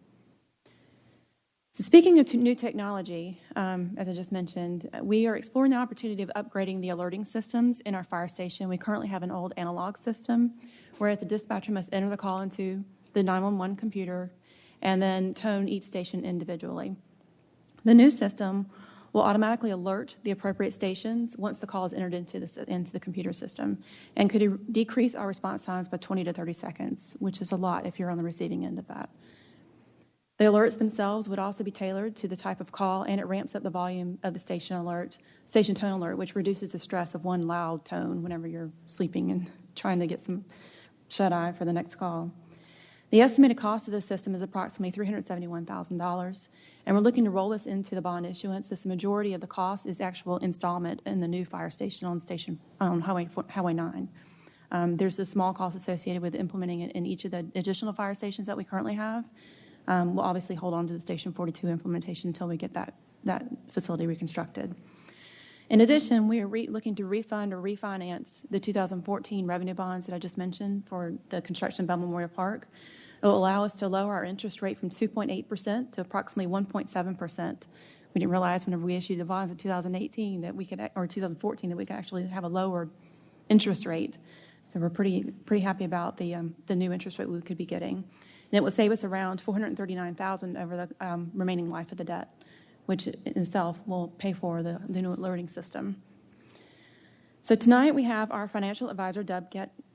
So speaking of new technology, as I just mentioned, we are exploring the opportunity of upgrading the alerting systems in our fire station. We currently have an old analog system, whereas the dispatcher must enter the call into the 911 computer and then tone each station individually. The new system will automatically alert the appropriate stations once the call is entered into the computer system, and could decrease our response times by 20 to 30 seconds, which is a lot if you're on the receiving end of that. The alerts themselves would also be tailored to the type of call, and it ramps up the volume of the station tone alert, which reduces the stress of one loud tone whenever you're sleeping and trying to get some shut-eye for the next call. The estimated cost of this system is approximately $371,000, and we're looking to roll this into the bond issuance. This majority of the cost is actual installment in the new fire station on Highway 9. There's a small cost associated with implementing it in each of the additional fire stations that we currently have. We'll obviously hold on to the Station 42 implementation until we get that facility reconstructed. In addition, we are looking to refund or refinance the 2014 revenue bonds that I just mentioned for the construction of Bell Memorial Park. It will allow us to lower our interest rate from 2.8% to approximately 1.7%. We didn't realize whenever we issued the bonds in 2018 that we could, or 2014, that we could actually have a lower interest rate. So we're pretty happy about the new interest rate we could be getting. And it will save us around $439,000 over the remaining life of the debt, which in itself will pay for the new alerting system. So tonight we have our financial advisor, Doug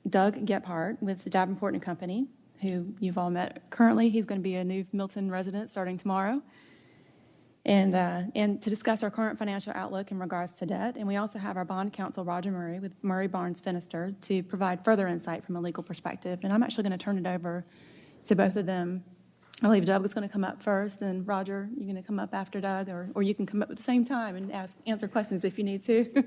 Gephardt, with Davenport & Company, who you've all met. Currently, he's going to be a new Milton resident starting tomorrow, and to discuss our current financial outlook in regards to debt. And we also have our bond counsel, Roger Murray, with Murray Barnes Finister, to provide further insight from a legal perspective. And I'm actually going to turn it over to both of them. I believe Doug is going to come up first, then Roger, you're going to come up after Doug, or you can come up at the same time and answer questions if you need to.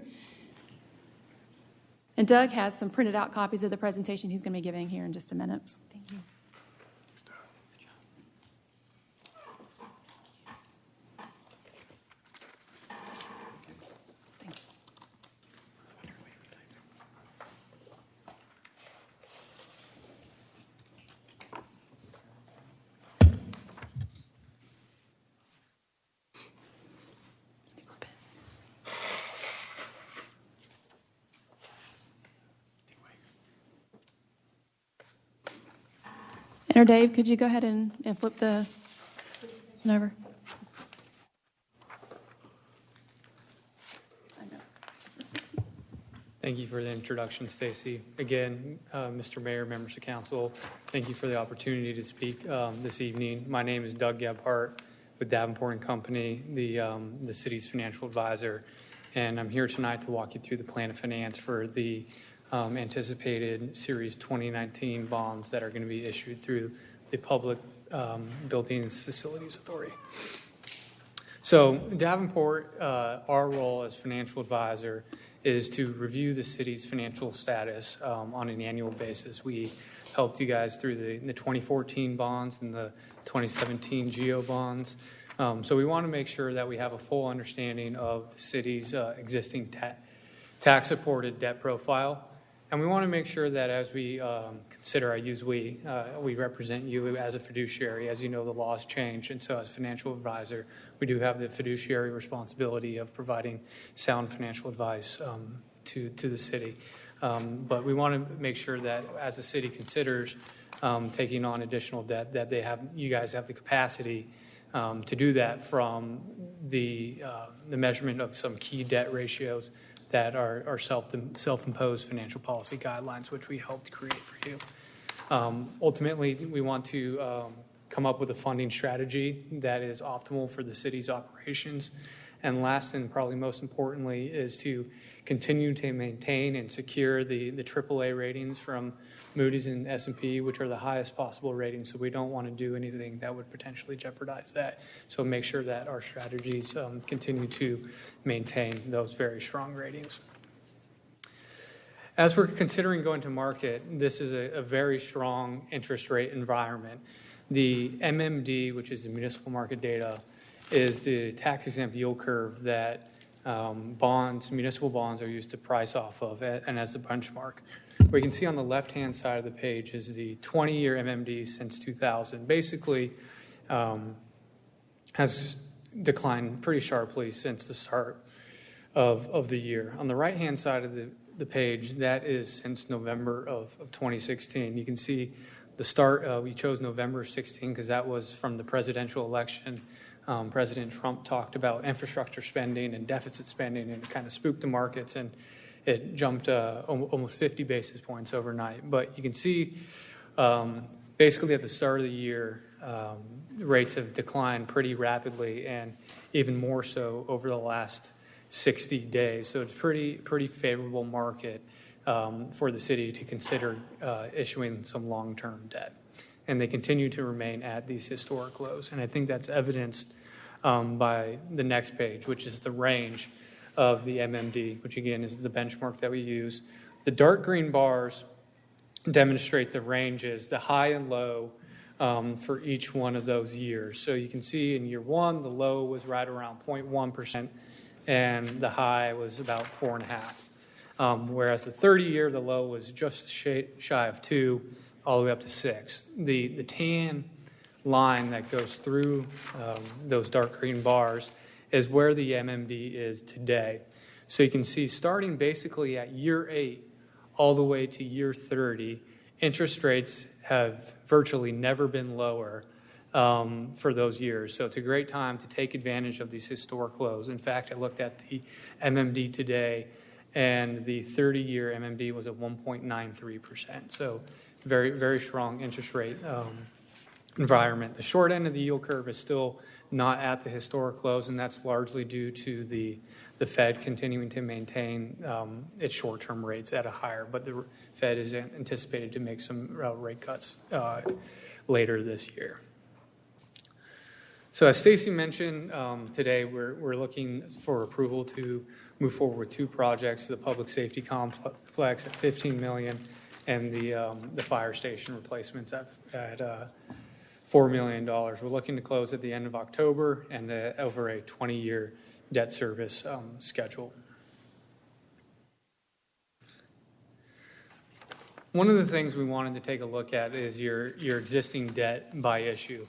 And Doug has some printed out copies of the presentation he's going to be giving here in just a minute. Thank you. Thanks, Doug. Good job. Thanks. And Dave, could you go ahead and flip the over? Thank you for the introduction, Stacy. Again, Mr. Mayor, members of council, thank you for the opportunity to speak this evening. My name is Doug Gebhardt with Davenport & Company, the city's financial advisor, and I'm here tonight to walk you through the plan of finance for the anticipated Series 2019 bonds that are going to be issued through the Public Buildings Facilities Authority. So Davenport, our role as financial advisor is to review the city's financial status on an annual basis. We helped you guys through the 2014 bonds and the 2017 GEO bonds. So we want to make sure that we have a full understanding of the city's existing tax-supported debt profile. And we want to make sure that as we consider, I use we represent you as a fiduciary. As you know, the laws change. And so as financial advisor, we do have the fiduciary responsibility of providing sound financial advice to the city. But we want to make sure that as the city considers taking on additional debt, that you guys have the capacity to do that from the measurement of some key debt ratios that are self-imposed financial policy guidelines, which we helped create for you. Ultimately, we want to come up with a funding strategy that is optimal for the city's operations. And last and probably most importantly is to continue to maintain and secure the AAA ratings from Moody's and S&P, which are the highest possible ratings. So we don't want to do anything that would potentially jeopardize that. So make sure that our strategies continue to maintain those very strong ratings. As we're considering going to market, this is a very strong interest rate environment. The MMD, which is the municipal market data, is the tax-exempt yield curve that municipal bonds are used to price off of and as a benchmark. What you can see on the left-hand side of the page is the 20-year MMD since 2000. Basically, has declined pretty sharply since the start of the year. On the right-hand side of the page, that is since November of 2016. You can see the start, we chose November of 16 because that was from the presidential election. President Trump talked about infrastructure spending and deficit spending, and it kind of spooked the markets, and it jumped almost 50 basis points overnight. But you can see basically at the start of the year, rates have declined pretty rapidly, and even more so over the last 60 days. So it's pretty favorable market for the city to consider issuing some long-term debt. And they continue to remain at these historic lows. And I think that's evidenced by the next page, which is the range of the MMD, which again is the benchmark that we use. The dark green bars demonstrate the ranges, the high and low for each one of those years. So you can see in year one, the low was right around 0.1%, and the high was about 4.5%. Whereas the 30-year, the low was just shy of 2%, all the way up to 6%. The tan line that goes through those dark green bars is where the MMD is today. So you can see starting basically at year 8 all the way to year 30, interest rates have virtually never been lower for those years. So it's a great time to take advantage of these historic lows. In fact, I looked at the MMD today, and the 30-year MMD was at 1.93%. So very, very strong interest rate environment. The short end of the yield curve is still not at the historic lows, and that's largely due to the Fed continuing to maintain its short-term rates at a higher. But the Fed is anticipated to make some rate cuts later this year. So as Stacy mentioned, today we're looking for approval to move forward with 2 projects: the public safety complex at $15 million, and the fire station replacements at $4 million. We're looking to close at the end of October and over a 20-year debt service schedule. One of the things we wanted to take a look at is your existing debt by issue.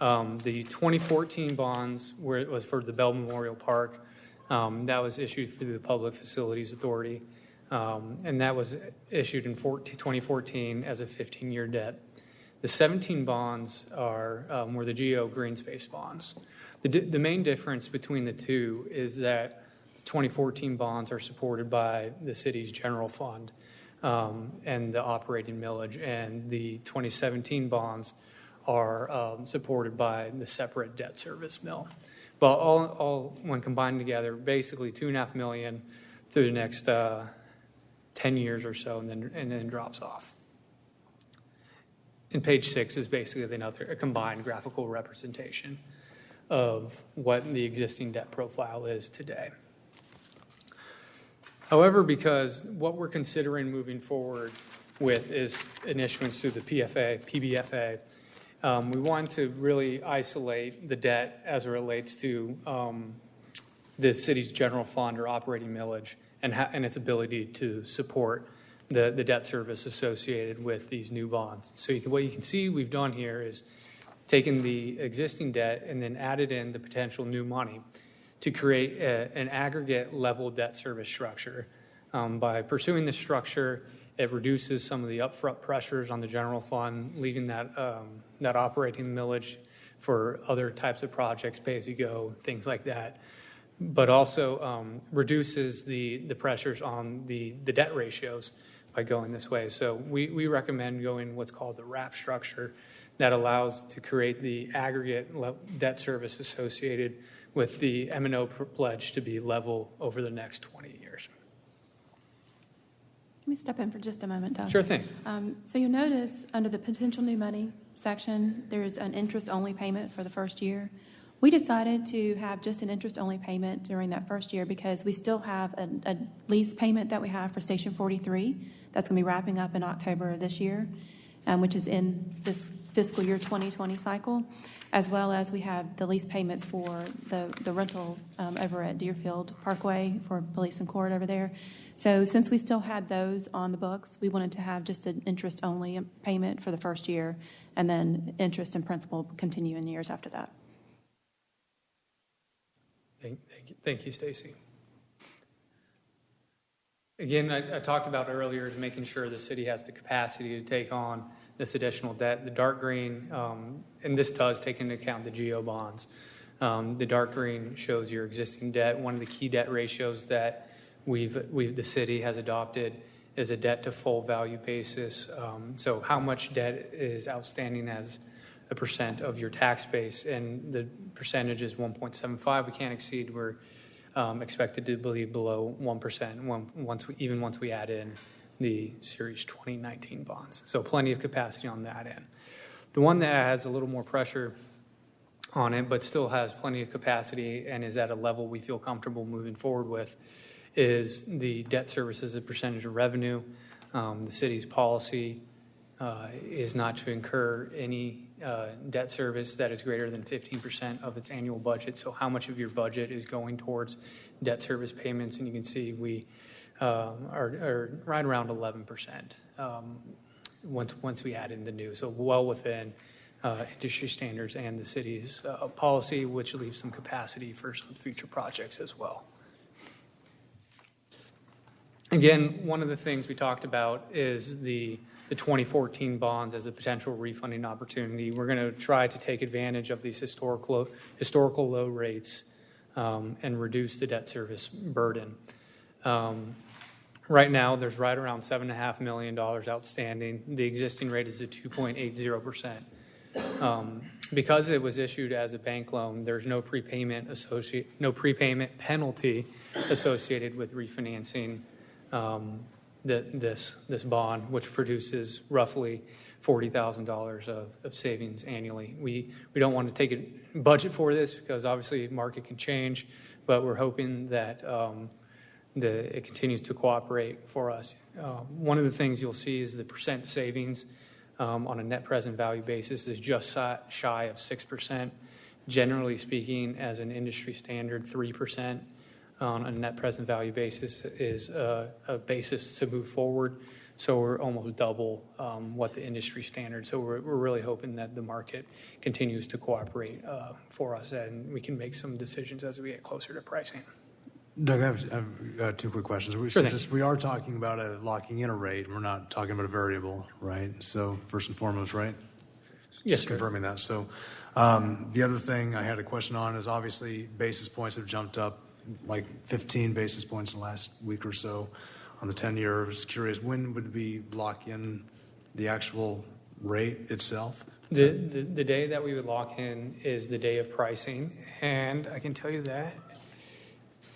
The 2014 bonds, where it was for the Bell Memorial Park, that was issued through the Public Facilities Authority, and that was issued in 2014 as a 15-year debt. The 17 bonds were the GO green space bonds. The main difference between the two is that the 2014 bonds are supported by the city's general fund and the operating millage, and the 2017 bonds are supported by the separate debt service mill. But all when combined together, basically $2.5 million through the next 10 years or so, and then drops off. And page 6 is basically a combined graphical representation of what the existing debt profile is today. However, because what we're considering moving forward with is an issuance through the PBFA, we want to really isolate the debt as it relates to the city's general fund or operating millage and its ability to support the debt service associated with these new bonds. So what you can see we've done here is taken the existing debt and then added in the potential new money to create an aggregate level debt service structure. By pursuing this structure, it reduces some of the upfront pressures on the general fund, leaving that operating millage for other types of projects, pay-as-you-go, things like that, but also reduces the pressures on the debt ratios by going this way. So we recommend going what's called the wrap structure that allows to create the aggregate debt service associated with the M&O pledge to be level over the next 20 years. Let me step in for just a moment, Doug. Sure thing. So you'll notice under the potential new money section, there's an interest-only payment for the first year. We decided to have just an interest-only payment during that first year because we still have a lease payment that we have for Station 43 that's going to be wrapping up in October of this year, which is in this fiscal year 2020 cycle, as well as we have the lease payments for the rental over at Deerfield Parkway for police and court over there. So since we still had those on the books, we wanted to have just an interest-only payment for the first year, and then interest and principal continue in years after that. Thank you, Stacy. Again, I talked about earlier making sure the city has the capacity to take on this additional debt. The dark green, and this does take into account the GO bonds. The dark green shows your existing debt. One of the key debt ratios that the city has adopted is a debt to full value basis. So how much debt is outstanding as a percent of your tax base, and the percentage is 1.75. We can't exceed. We're expected to be below 1% once we add in the Series 2019 bonds. So plenty of capacity on that end. The one that has a little more pressure on it, but still has plenty of capacity and is at a level we feel comfortable moving forward with, is the debt service as a percentage of revenue. The city's policy is not to incur any debt service that is greater than 15% of its annual budget. So how much of your budget is going towards debt service payments? And you can see we are right around 11% once we add in the new. So well within industry standards and the city's policy, which leaves some capacity for some future projects as well. Again, one of the things we talked about is the 2014 bonds as a potential refunding opportunity. We're going to try to take advantage of these historical low rates and reduce the debt service burden. Right now, there's right around $7.5 million outstanding. The existing rate is at 2.80%. Because it was issued as a bank loan, there's no prepayment penalty associated with refinancing this bond, which produces roughly $40,000 of savings annually. We don't want to take a budget for this because obviously the market can change, but we're hoping that it continues to cooperate for us. One of the things you'll see is the percent savings on a net present value basis is just shy of 6%. Generally speaking, as an industry standard, 3% on a net present value basis is a basis to move forward. So we're almost double what the industry standard. So we're really hoping that the market continues to cooperate for us, and we can make some decisions as we get closer to pricing. Doug, I have two quick questions. We are talking about locking in a rate. We're not talking about a variable, right? So first and foremost, right? Yes, Just sir. confirming that. So the other thing I had a question on is obviously basis points have jumped up like 15 basis points in the last week or so on the 10-year. I was curious, when would we lock in the actual rate itself? The day that we would lock in is the day of pricing, and I can tell you that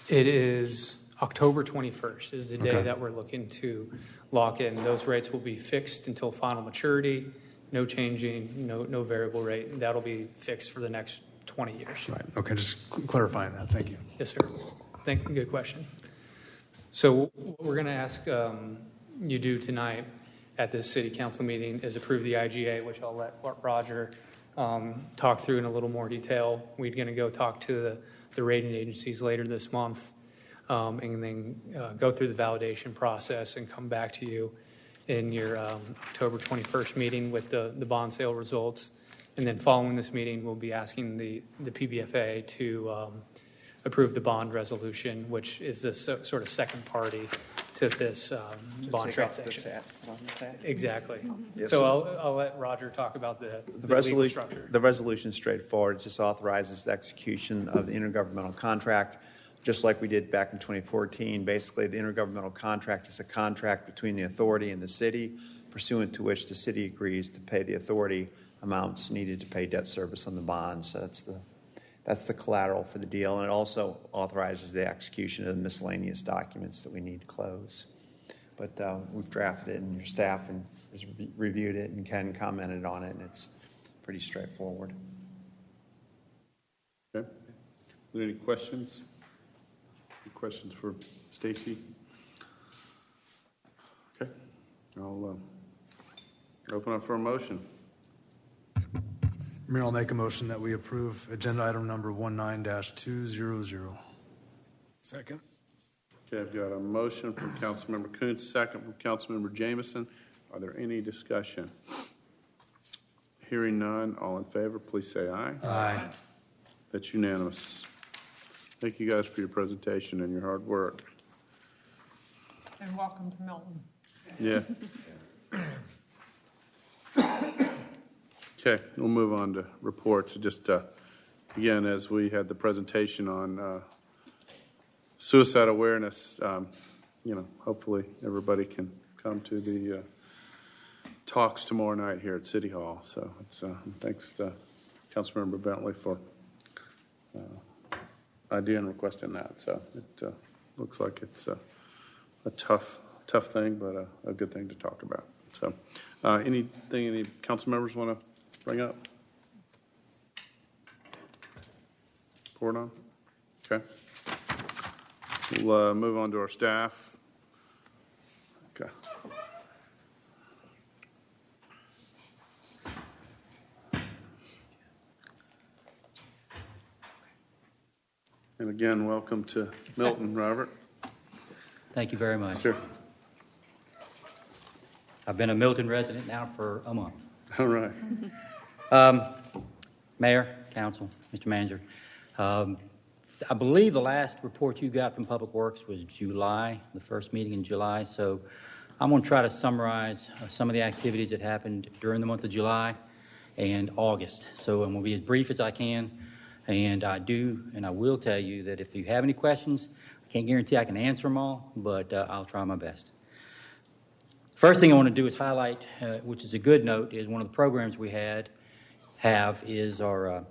it is October 21st is the day Okay. that we're looking to lock in. Those rates will be fixed until final maturity, no changing, no variable rate. That'll be fixed for the next 20 years. Right. Okay, just clarifying that. Thank you. Yes, sir. Good question. So what we're going to ask you do tonight at this city council meeting is approve the IGA, which I'll let Roger talk through in a little more detail. We're going to go talk to the rating agencies later this month and then go through the validation process and come back to you in your October 21st meeting with the bond sale results. And then following this meeting, we'll be asking the PBFA to approve the bond resolution, which is the sort of second party to this bond transaction. Exactly. Yes. So I'll let Roger talk about the legal structure. The resolution is straightforward. It just authorizes the execution of the intergovernmental contract, just like we did back in 2014. Basically, the intergovernmental contract is a contract between the authority and the city, pursuant to which the city agrees to pay the authority amounts needed to pay debt service on the bonds. So that's the collateral for the deal, and it also authorizes the execution of the miscellaneous documents that we need to close. But we've drafted it, and your staff has reviewed it, and Ken commented on it, and it's pretty straightforward. Okay. Are there any questions? Any questions for Stacy? Okay. I'll open up for a motion. Mayor, I'll make a motion that we approve agenda item number 19-200. Second. Okay, I've got a motion from Councilmember Kuntz, second from Councilmember Jameson. Are there any discussion? Hearing none, all in favor, please say aye. Aye. That's unanimous. Thank you guys for your presentation and your hard work. And welcome to Milton. Yeah. Okay, we'll move on to reports. Just, again, as we had the presentation on suicide awareness, hopefully everybody can come to the talks tomorrow night here at City Hall. So it's, thanks to Councilmember Bentley for idea and requesting that. So it looks like it's a tough thing, but a good thing to talk about. So anything any council members want to bring up? Report on? Okay. We'll move on to our staff. Okay. And again, welcome to Milton, Robert. Thank you very much. Sure. I've been a Milton resident now for a month. All right. Mayor, council, Mr. Manager, I believe the last report you got from Public Works was July, the first meeting in July. So I'm going to try to summarize some of the activities that happened during the month of July and August. So I'm going to be as brief as I can. And I will tell you that if you have any questions, I can't guarantee I can answer them all, but I'll try my best. First thing I want to do is highlight, which is a good note, is one of the programs we have is our,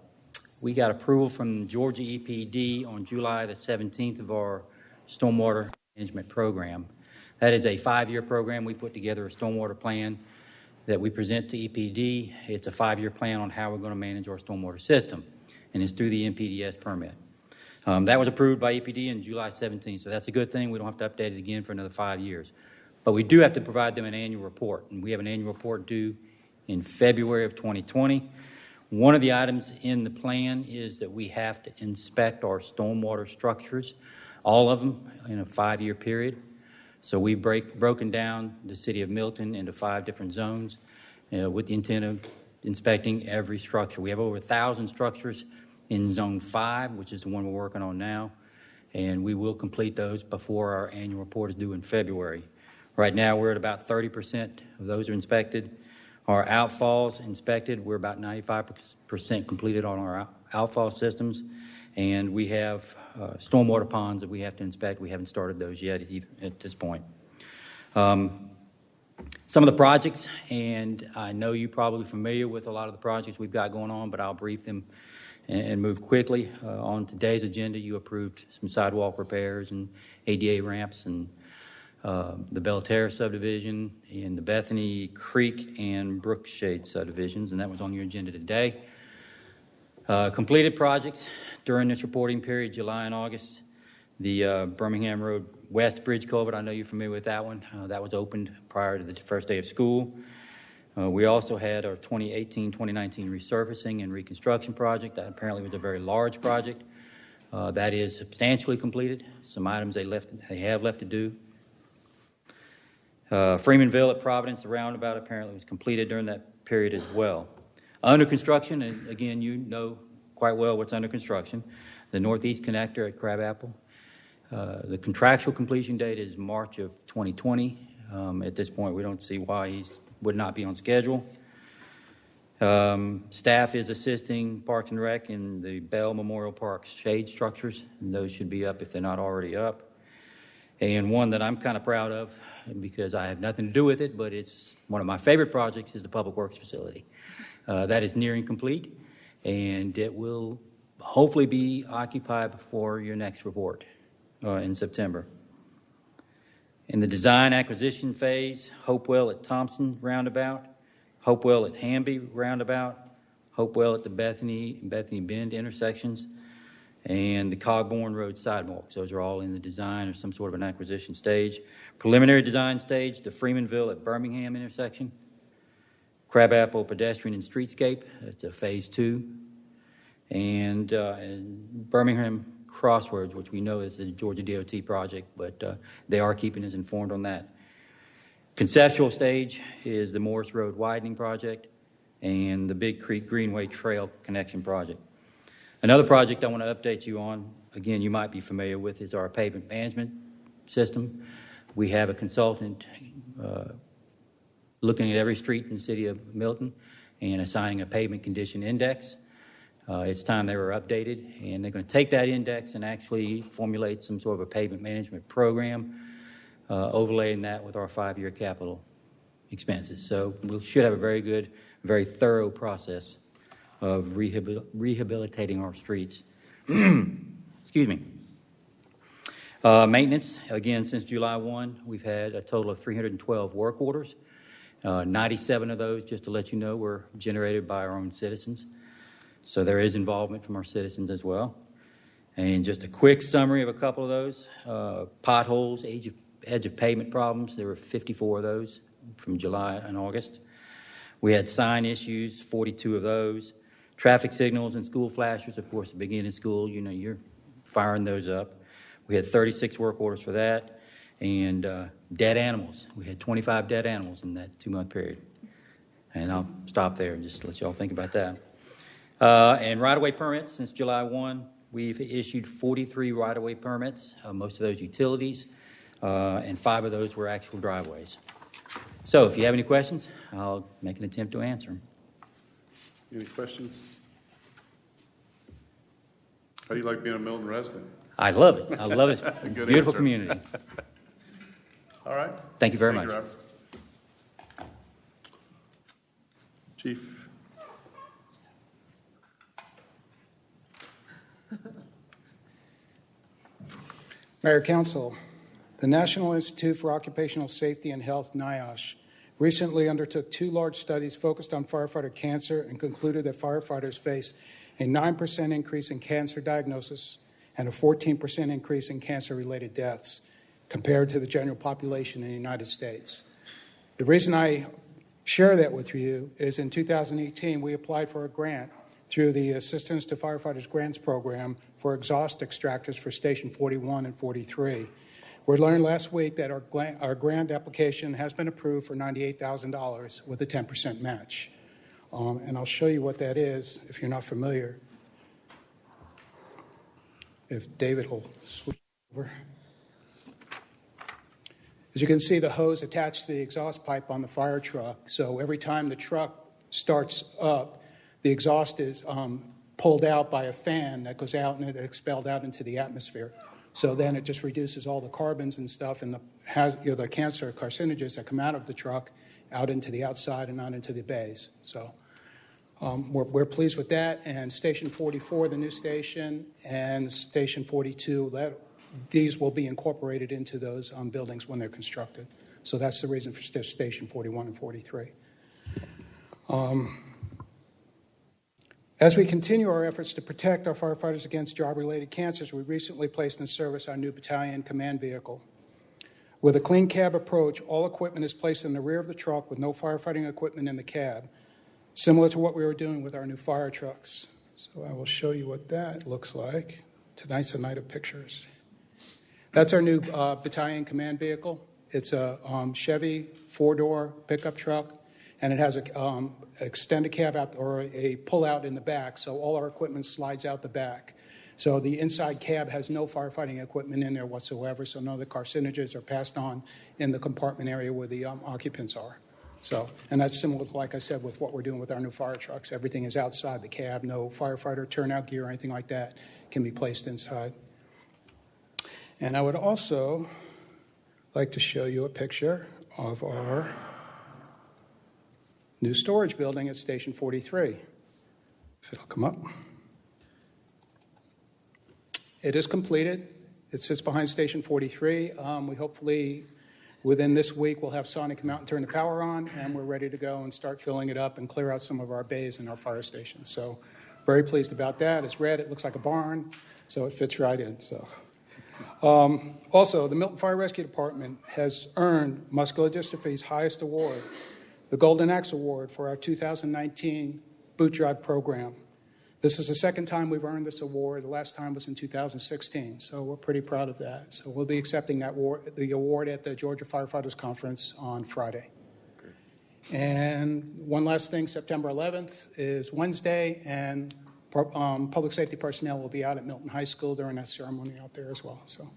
we got approval from Georgia EPD on July the 17th of our stormwater management program. That is a 5-year program. We put together a stormwater plan that we present to EPD. It's a 5-year plan on how we're going to manage our stormwater system, and it's through the MPDS permit. That was approved by EPD on July 17th, so that's a good thing. We don't have to update it again for another 5 years. But we do have to provide them an annual report, and we have an annual report due in February of 2020. One of the items in the plan is that we have to inspect our stormwater structures, all of them in a 5-year period. So we've broken down the city of Milton into 5 different zones with the intent of inspecting every structure. We have over 1,000 structures in Zone 5, which is the one we're working on now, and we will complete those before our annual report is due in February. Right now, we're at about 30% of those are inspected. Our outfalls inspected, we're about 95% completed on our outfall systems, and we have stormwater ponds that we have to inspect. We haven't started those yet at this point. Some of the projects, and I know you're probably familiar with a lot of the projects we've got going on, but I'll brief them and move quickly. On today's agenda, you approved some sidewalk repairs and ADA ramps and the Belterra subdivision and the Bethany Creek and Brookshade subdivisions, and that was on your agenda today. Completed projects during this reporting period, July and August. The Birmingham Road West Bridge Culvert, I know you're familiar with that one. That was opened prior to the first day of school. We also had our 2018-2019 resurfacing and reconstruction project. That apparently was a very large project. That is substantially completed. Some items they have left to do. Freemanville at Providence, the roundabout apparently was completed during that period as well. Under construction, and again, you know quite well what's under construction, the Northeast Connector at Crabapple. The contractual completion date is March of 2020. At this point, we don't see why he would not be on schedule. Staff is assisting Parks and Rec in the Bell Memorial Park shade structures, and those should be up if they're not already up. And one that I'm kind of proud of, because I have nothing to do with it, but it's one of my favorite projects, is the Public Works facility. That is nearing complete, and it will hopefully be occupied before your next report in September. In the design acquisition phase, Hopewell at Thompson Roundabout, Hopewell at Hamby Roundabout, Hopewell at the Bethany Bend intersections, and the Cogborn Road sidewalks. Those are all in the design or some sort of an acquisition stage. Preliminary design stage, the Freemanville at Birmingham intersection, Crabapple pedestrian and streetscape, that's a phase 2, and Birmingham Crossroads, which we know is the Georgia DOT project, but they are keeping us informed on that. Conceptual stage is the Morris Road widening project and the Big Creek Greenway Trail connection project. Another project I want to update you on, again, you might be familiar with, is our pavement management system. We have a consultant looking at every street in the city of Milton and assigning a pavement condition index. It's time they were updated, and they're going to take that index and actually formulate some sort of a pavement management program, overlaying that with our 5-year capital expenses. So we should have a very good, very thorough process of rehabilitating our streets. Excuse me. Maintenance, again, since July 1, we've had a total of 312 work orders. 97 of those, just to let you know, were generated by our own citizens. So there is involvement from our citizens as well. And just a quick summary of a couple of those. Potholes, edge of pavement problems, there were 54 of those from July and August. We had sign issues, 42 of those. Traffic signals and school flashers, of course, at the beginning of school, you know, you're firing those up. We had 36 work orders for that. And dead animals. We had 25 dead animals in that 2-month period. And I'll stop there and just let you all think about that. And right-of-way permits, since July 1, we've issued 43 right-of-way permits, most of those utilities, and 5 of those were actual driveways. So if you have any questions, I'll make an attempt to answer them. Any questions? How do you like being a Milton resident? I love it. I love it. Good Beautiful answer. community. All right. Thank you very much. Robert. Chief. Mayor, Council, the National Institute for Occupational Safety and Health, NIOSH, recently undertook 2 large studies focused on firefighter cancer and concluded that firefighters face a 9% increase in cancer diagnosis and a 14% increase in cancer-related deaths compared to the general population in the United States. The reason I share that with you is in 2018, we applied for a grant through the Assistance to Firefighters Grants Program for exhaust extractors for Station 41 and 43. We learned last week that our grant application has been approved for $98,000 with a 10% match. And I'll show you what that is if you're not familiar. If David will switch over. As you can see, the hose attached to the exhaust pipe on the fire truck. So every time the truck starts up, the exhaust is pulled out by a fan that goes out and it's expelled out into the atmosphere. So then it just reduces all the carbons and stuff and the cancer carcinogens that come out of the truck out into the outside and out into the bays. So we're pleased with that. And Station 44, the new station, and Station 42, these will be incorporated into those buildings when they're constructed. So that's the reason for Station 41 and 43. As we continue our efforts to protect our firefighters against job-related cancers, we recently placed in service our new battalion command vehicle. With a clean cab approach, all equipment is placed in the rear of the truck with no firefighting equipment in the cab, similar to what we were doing with our new fire trucks. So I will show you what that looks like. Tonight's a night of pictures. That's our new battalion command vehicle. It's a Chevy four-door pickup truck, and it has a extended cab out or a pull-out in the back, so all our equipment slides out the back. So the inside cab has no firefighting equipment in there whatsoever, so none of the carcinogens are passed on in the compartment area where the occupants are. So, and that's similar, like I said, with what we're doing with our new fire trucks. Everything is outside the cab. No firefighter turnout gear or anything like that can be placed inside. And I would also like to show you a picture of our new storage building at Station 43. If it'll come up. It is completed. It sits behind Station 43. We hopefully, within this week, we'll have Sonny come out and turn the power on, and we're ready to go and start filling it up and clear out some of our bays and our fire stations. So very pleased about that. It's red. It looks like a barn, so it fits right in. So. Also, the Milton Fire Rescue Department has earned muscular dystrophy's highest award, the Golden Axe Award, for our 2019 boot drive program. This is the second time we've earned this award. The last time was in 2016, so we're pretty proud of that. So we'll be accepting the award at the Georgia Firefighters Conference on Friday. And one last thing, September 11th is Wednesday, and public safety personnel will be out at Milton High School during that ceremony out there as well. So,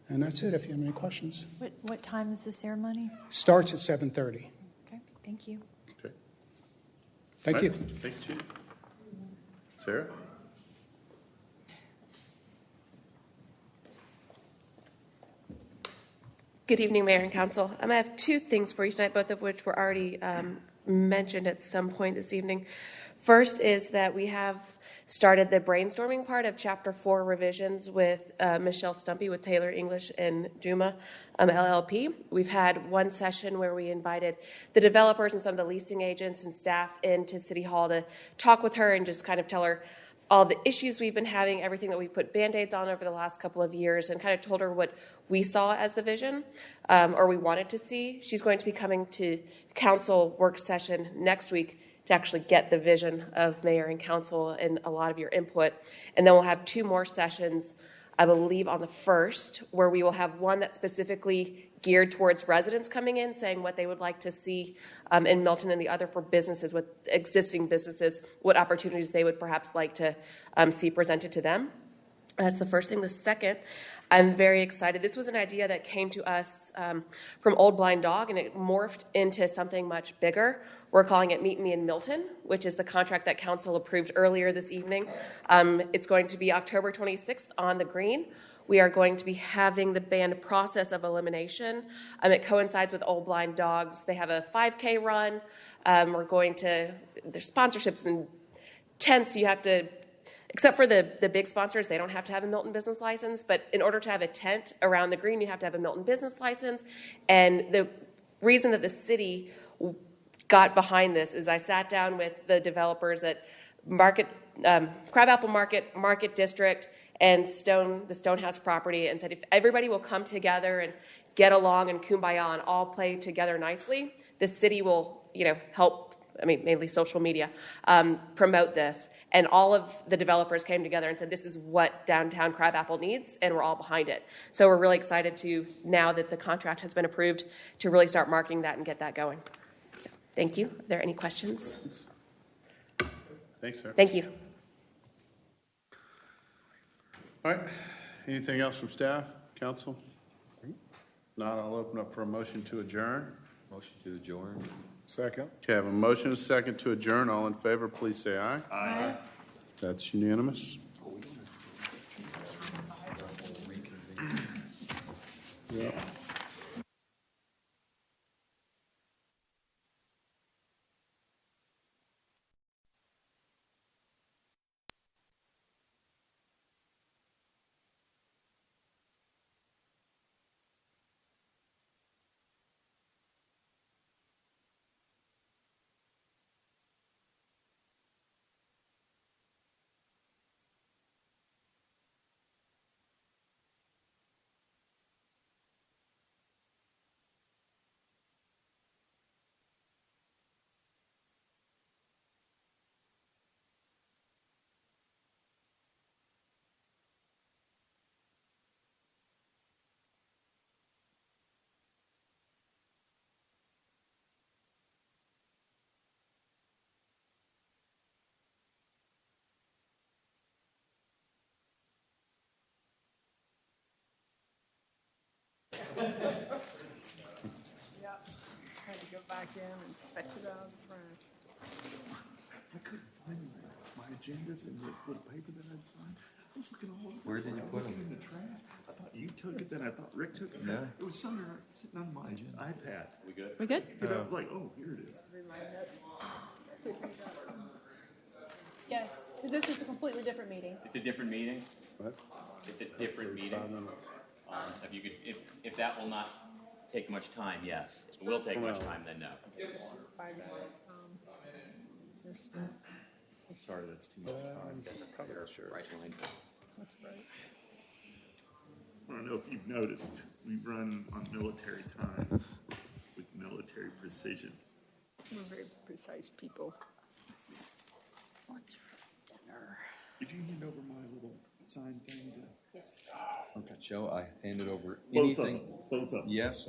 and that's it if you have any questions. What time is the ceremony? Starts at 7:30. Okay, thank you. Okay. Thank you. Thank you, Chief. Sarah? Good evening, Mayor and Council. I have two things for you tonight, both of which were already mentioned at some point this evening. First is that we have started the brainstorming part of Chapter 4 revisions with Michelle Stumpy with Taylor English and Duma LLP. We've had one session where we invited the developers and some of the leasing agents and staff into City Hall to talk with her and just kind of tell her all the issues we've been having, everything that we put Band-Aids on over the last couple of years, and kind of told her what we saw as the vision or we wanted to see. She's going to be coming to council work session next week to actually get the vision of mayor and council and a lot of your input. And then we'll have two more sessions, I believe on the 1st, where we will have one that's specifically geared towards residents coming in, saying what they would like to see in Milton, and the other for businesses, with existing businesses, what opportunities they would perhaps like to see presented to them. That's the first thing. The second, I'm very excited. This was an idea that came to us from Old Blind Dog, and it morphed into something much bigger. We're calling it Meet Me in Milton, which is the contract that council approved earlier this evening. It's going to be October 26th on the green. We are going to be having the banned process of elimination. It coincides with Old Blind Dogs. They have a 5K run. There's sponsorships and tents. You have to, except for the big sponsors, they don't have to have a Milton business license. But in order to have a tent around the green, you have to have a Milton business license. And the reason that the city got behind this is I sat down with the developers at Crabapple Market District, and the Stonehouse property, and said if everybody will come together and get along and kumbaya and all play together nicely, the city will, help. Mainly social media, promote this. And all of the developers came together and said, this is what downtown Crabapple needs, and we're all behind it. So we're really excited to, now that the contract has been approved, to really start marketing that and get that going. So, thank you. Are there any questions? Thanks, sir. Thank you. All right. Anything else from staff, council? Not, I'll open up for a motion to adjourn. Motion to adjourn. Second. Okay, I have a motion, a second to adjourn. All in favor, please say aye. Aye. That's unanimous. Yep. Yep. Had to go back in and fetch it out of the trash. I couldn't find my agendas and the little paper that I'd signed. I was looking all over. Where did you put them? In the trash. I thought you took it, then I thought Rick took it. No. It was somewhere sitting on my iPad. We good? We good? And I was like, oh, here it is. Yes, because this is a completely different meeting. It's a different meeting? What? It's a different meeting? 5 minutes. So if you could, if that will not take much time, yes. If it will take much time, then no. 5 minutes. I'm sorry, that's too much time. Right line. That's right. I don't know if you've noticed, we run on military time with military precision. We're very precise people. What's for dinner? Did you hand over my little sign thing? Yes. Okay, Joe, I handed over Both of anything. them, both of them. Yes,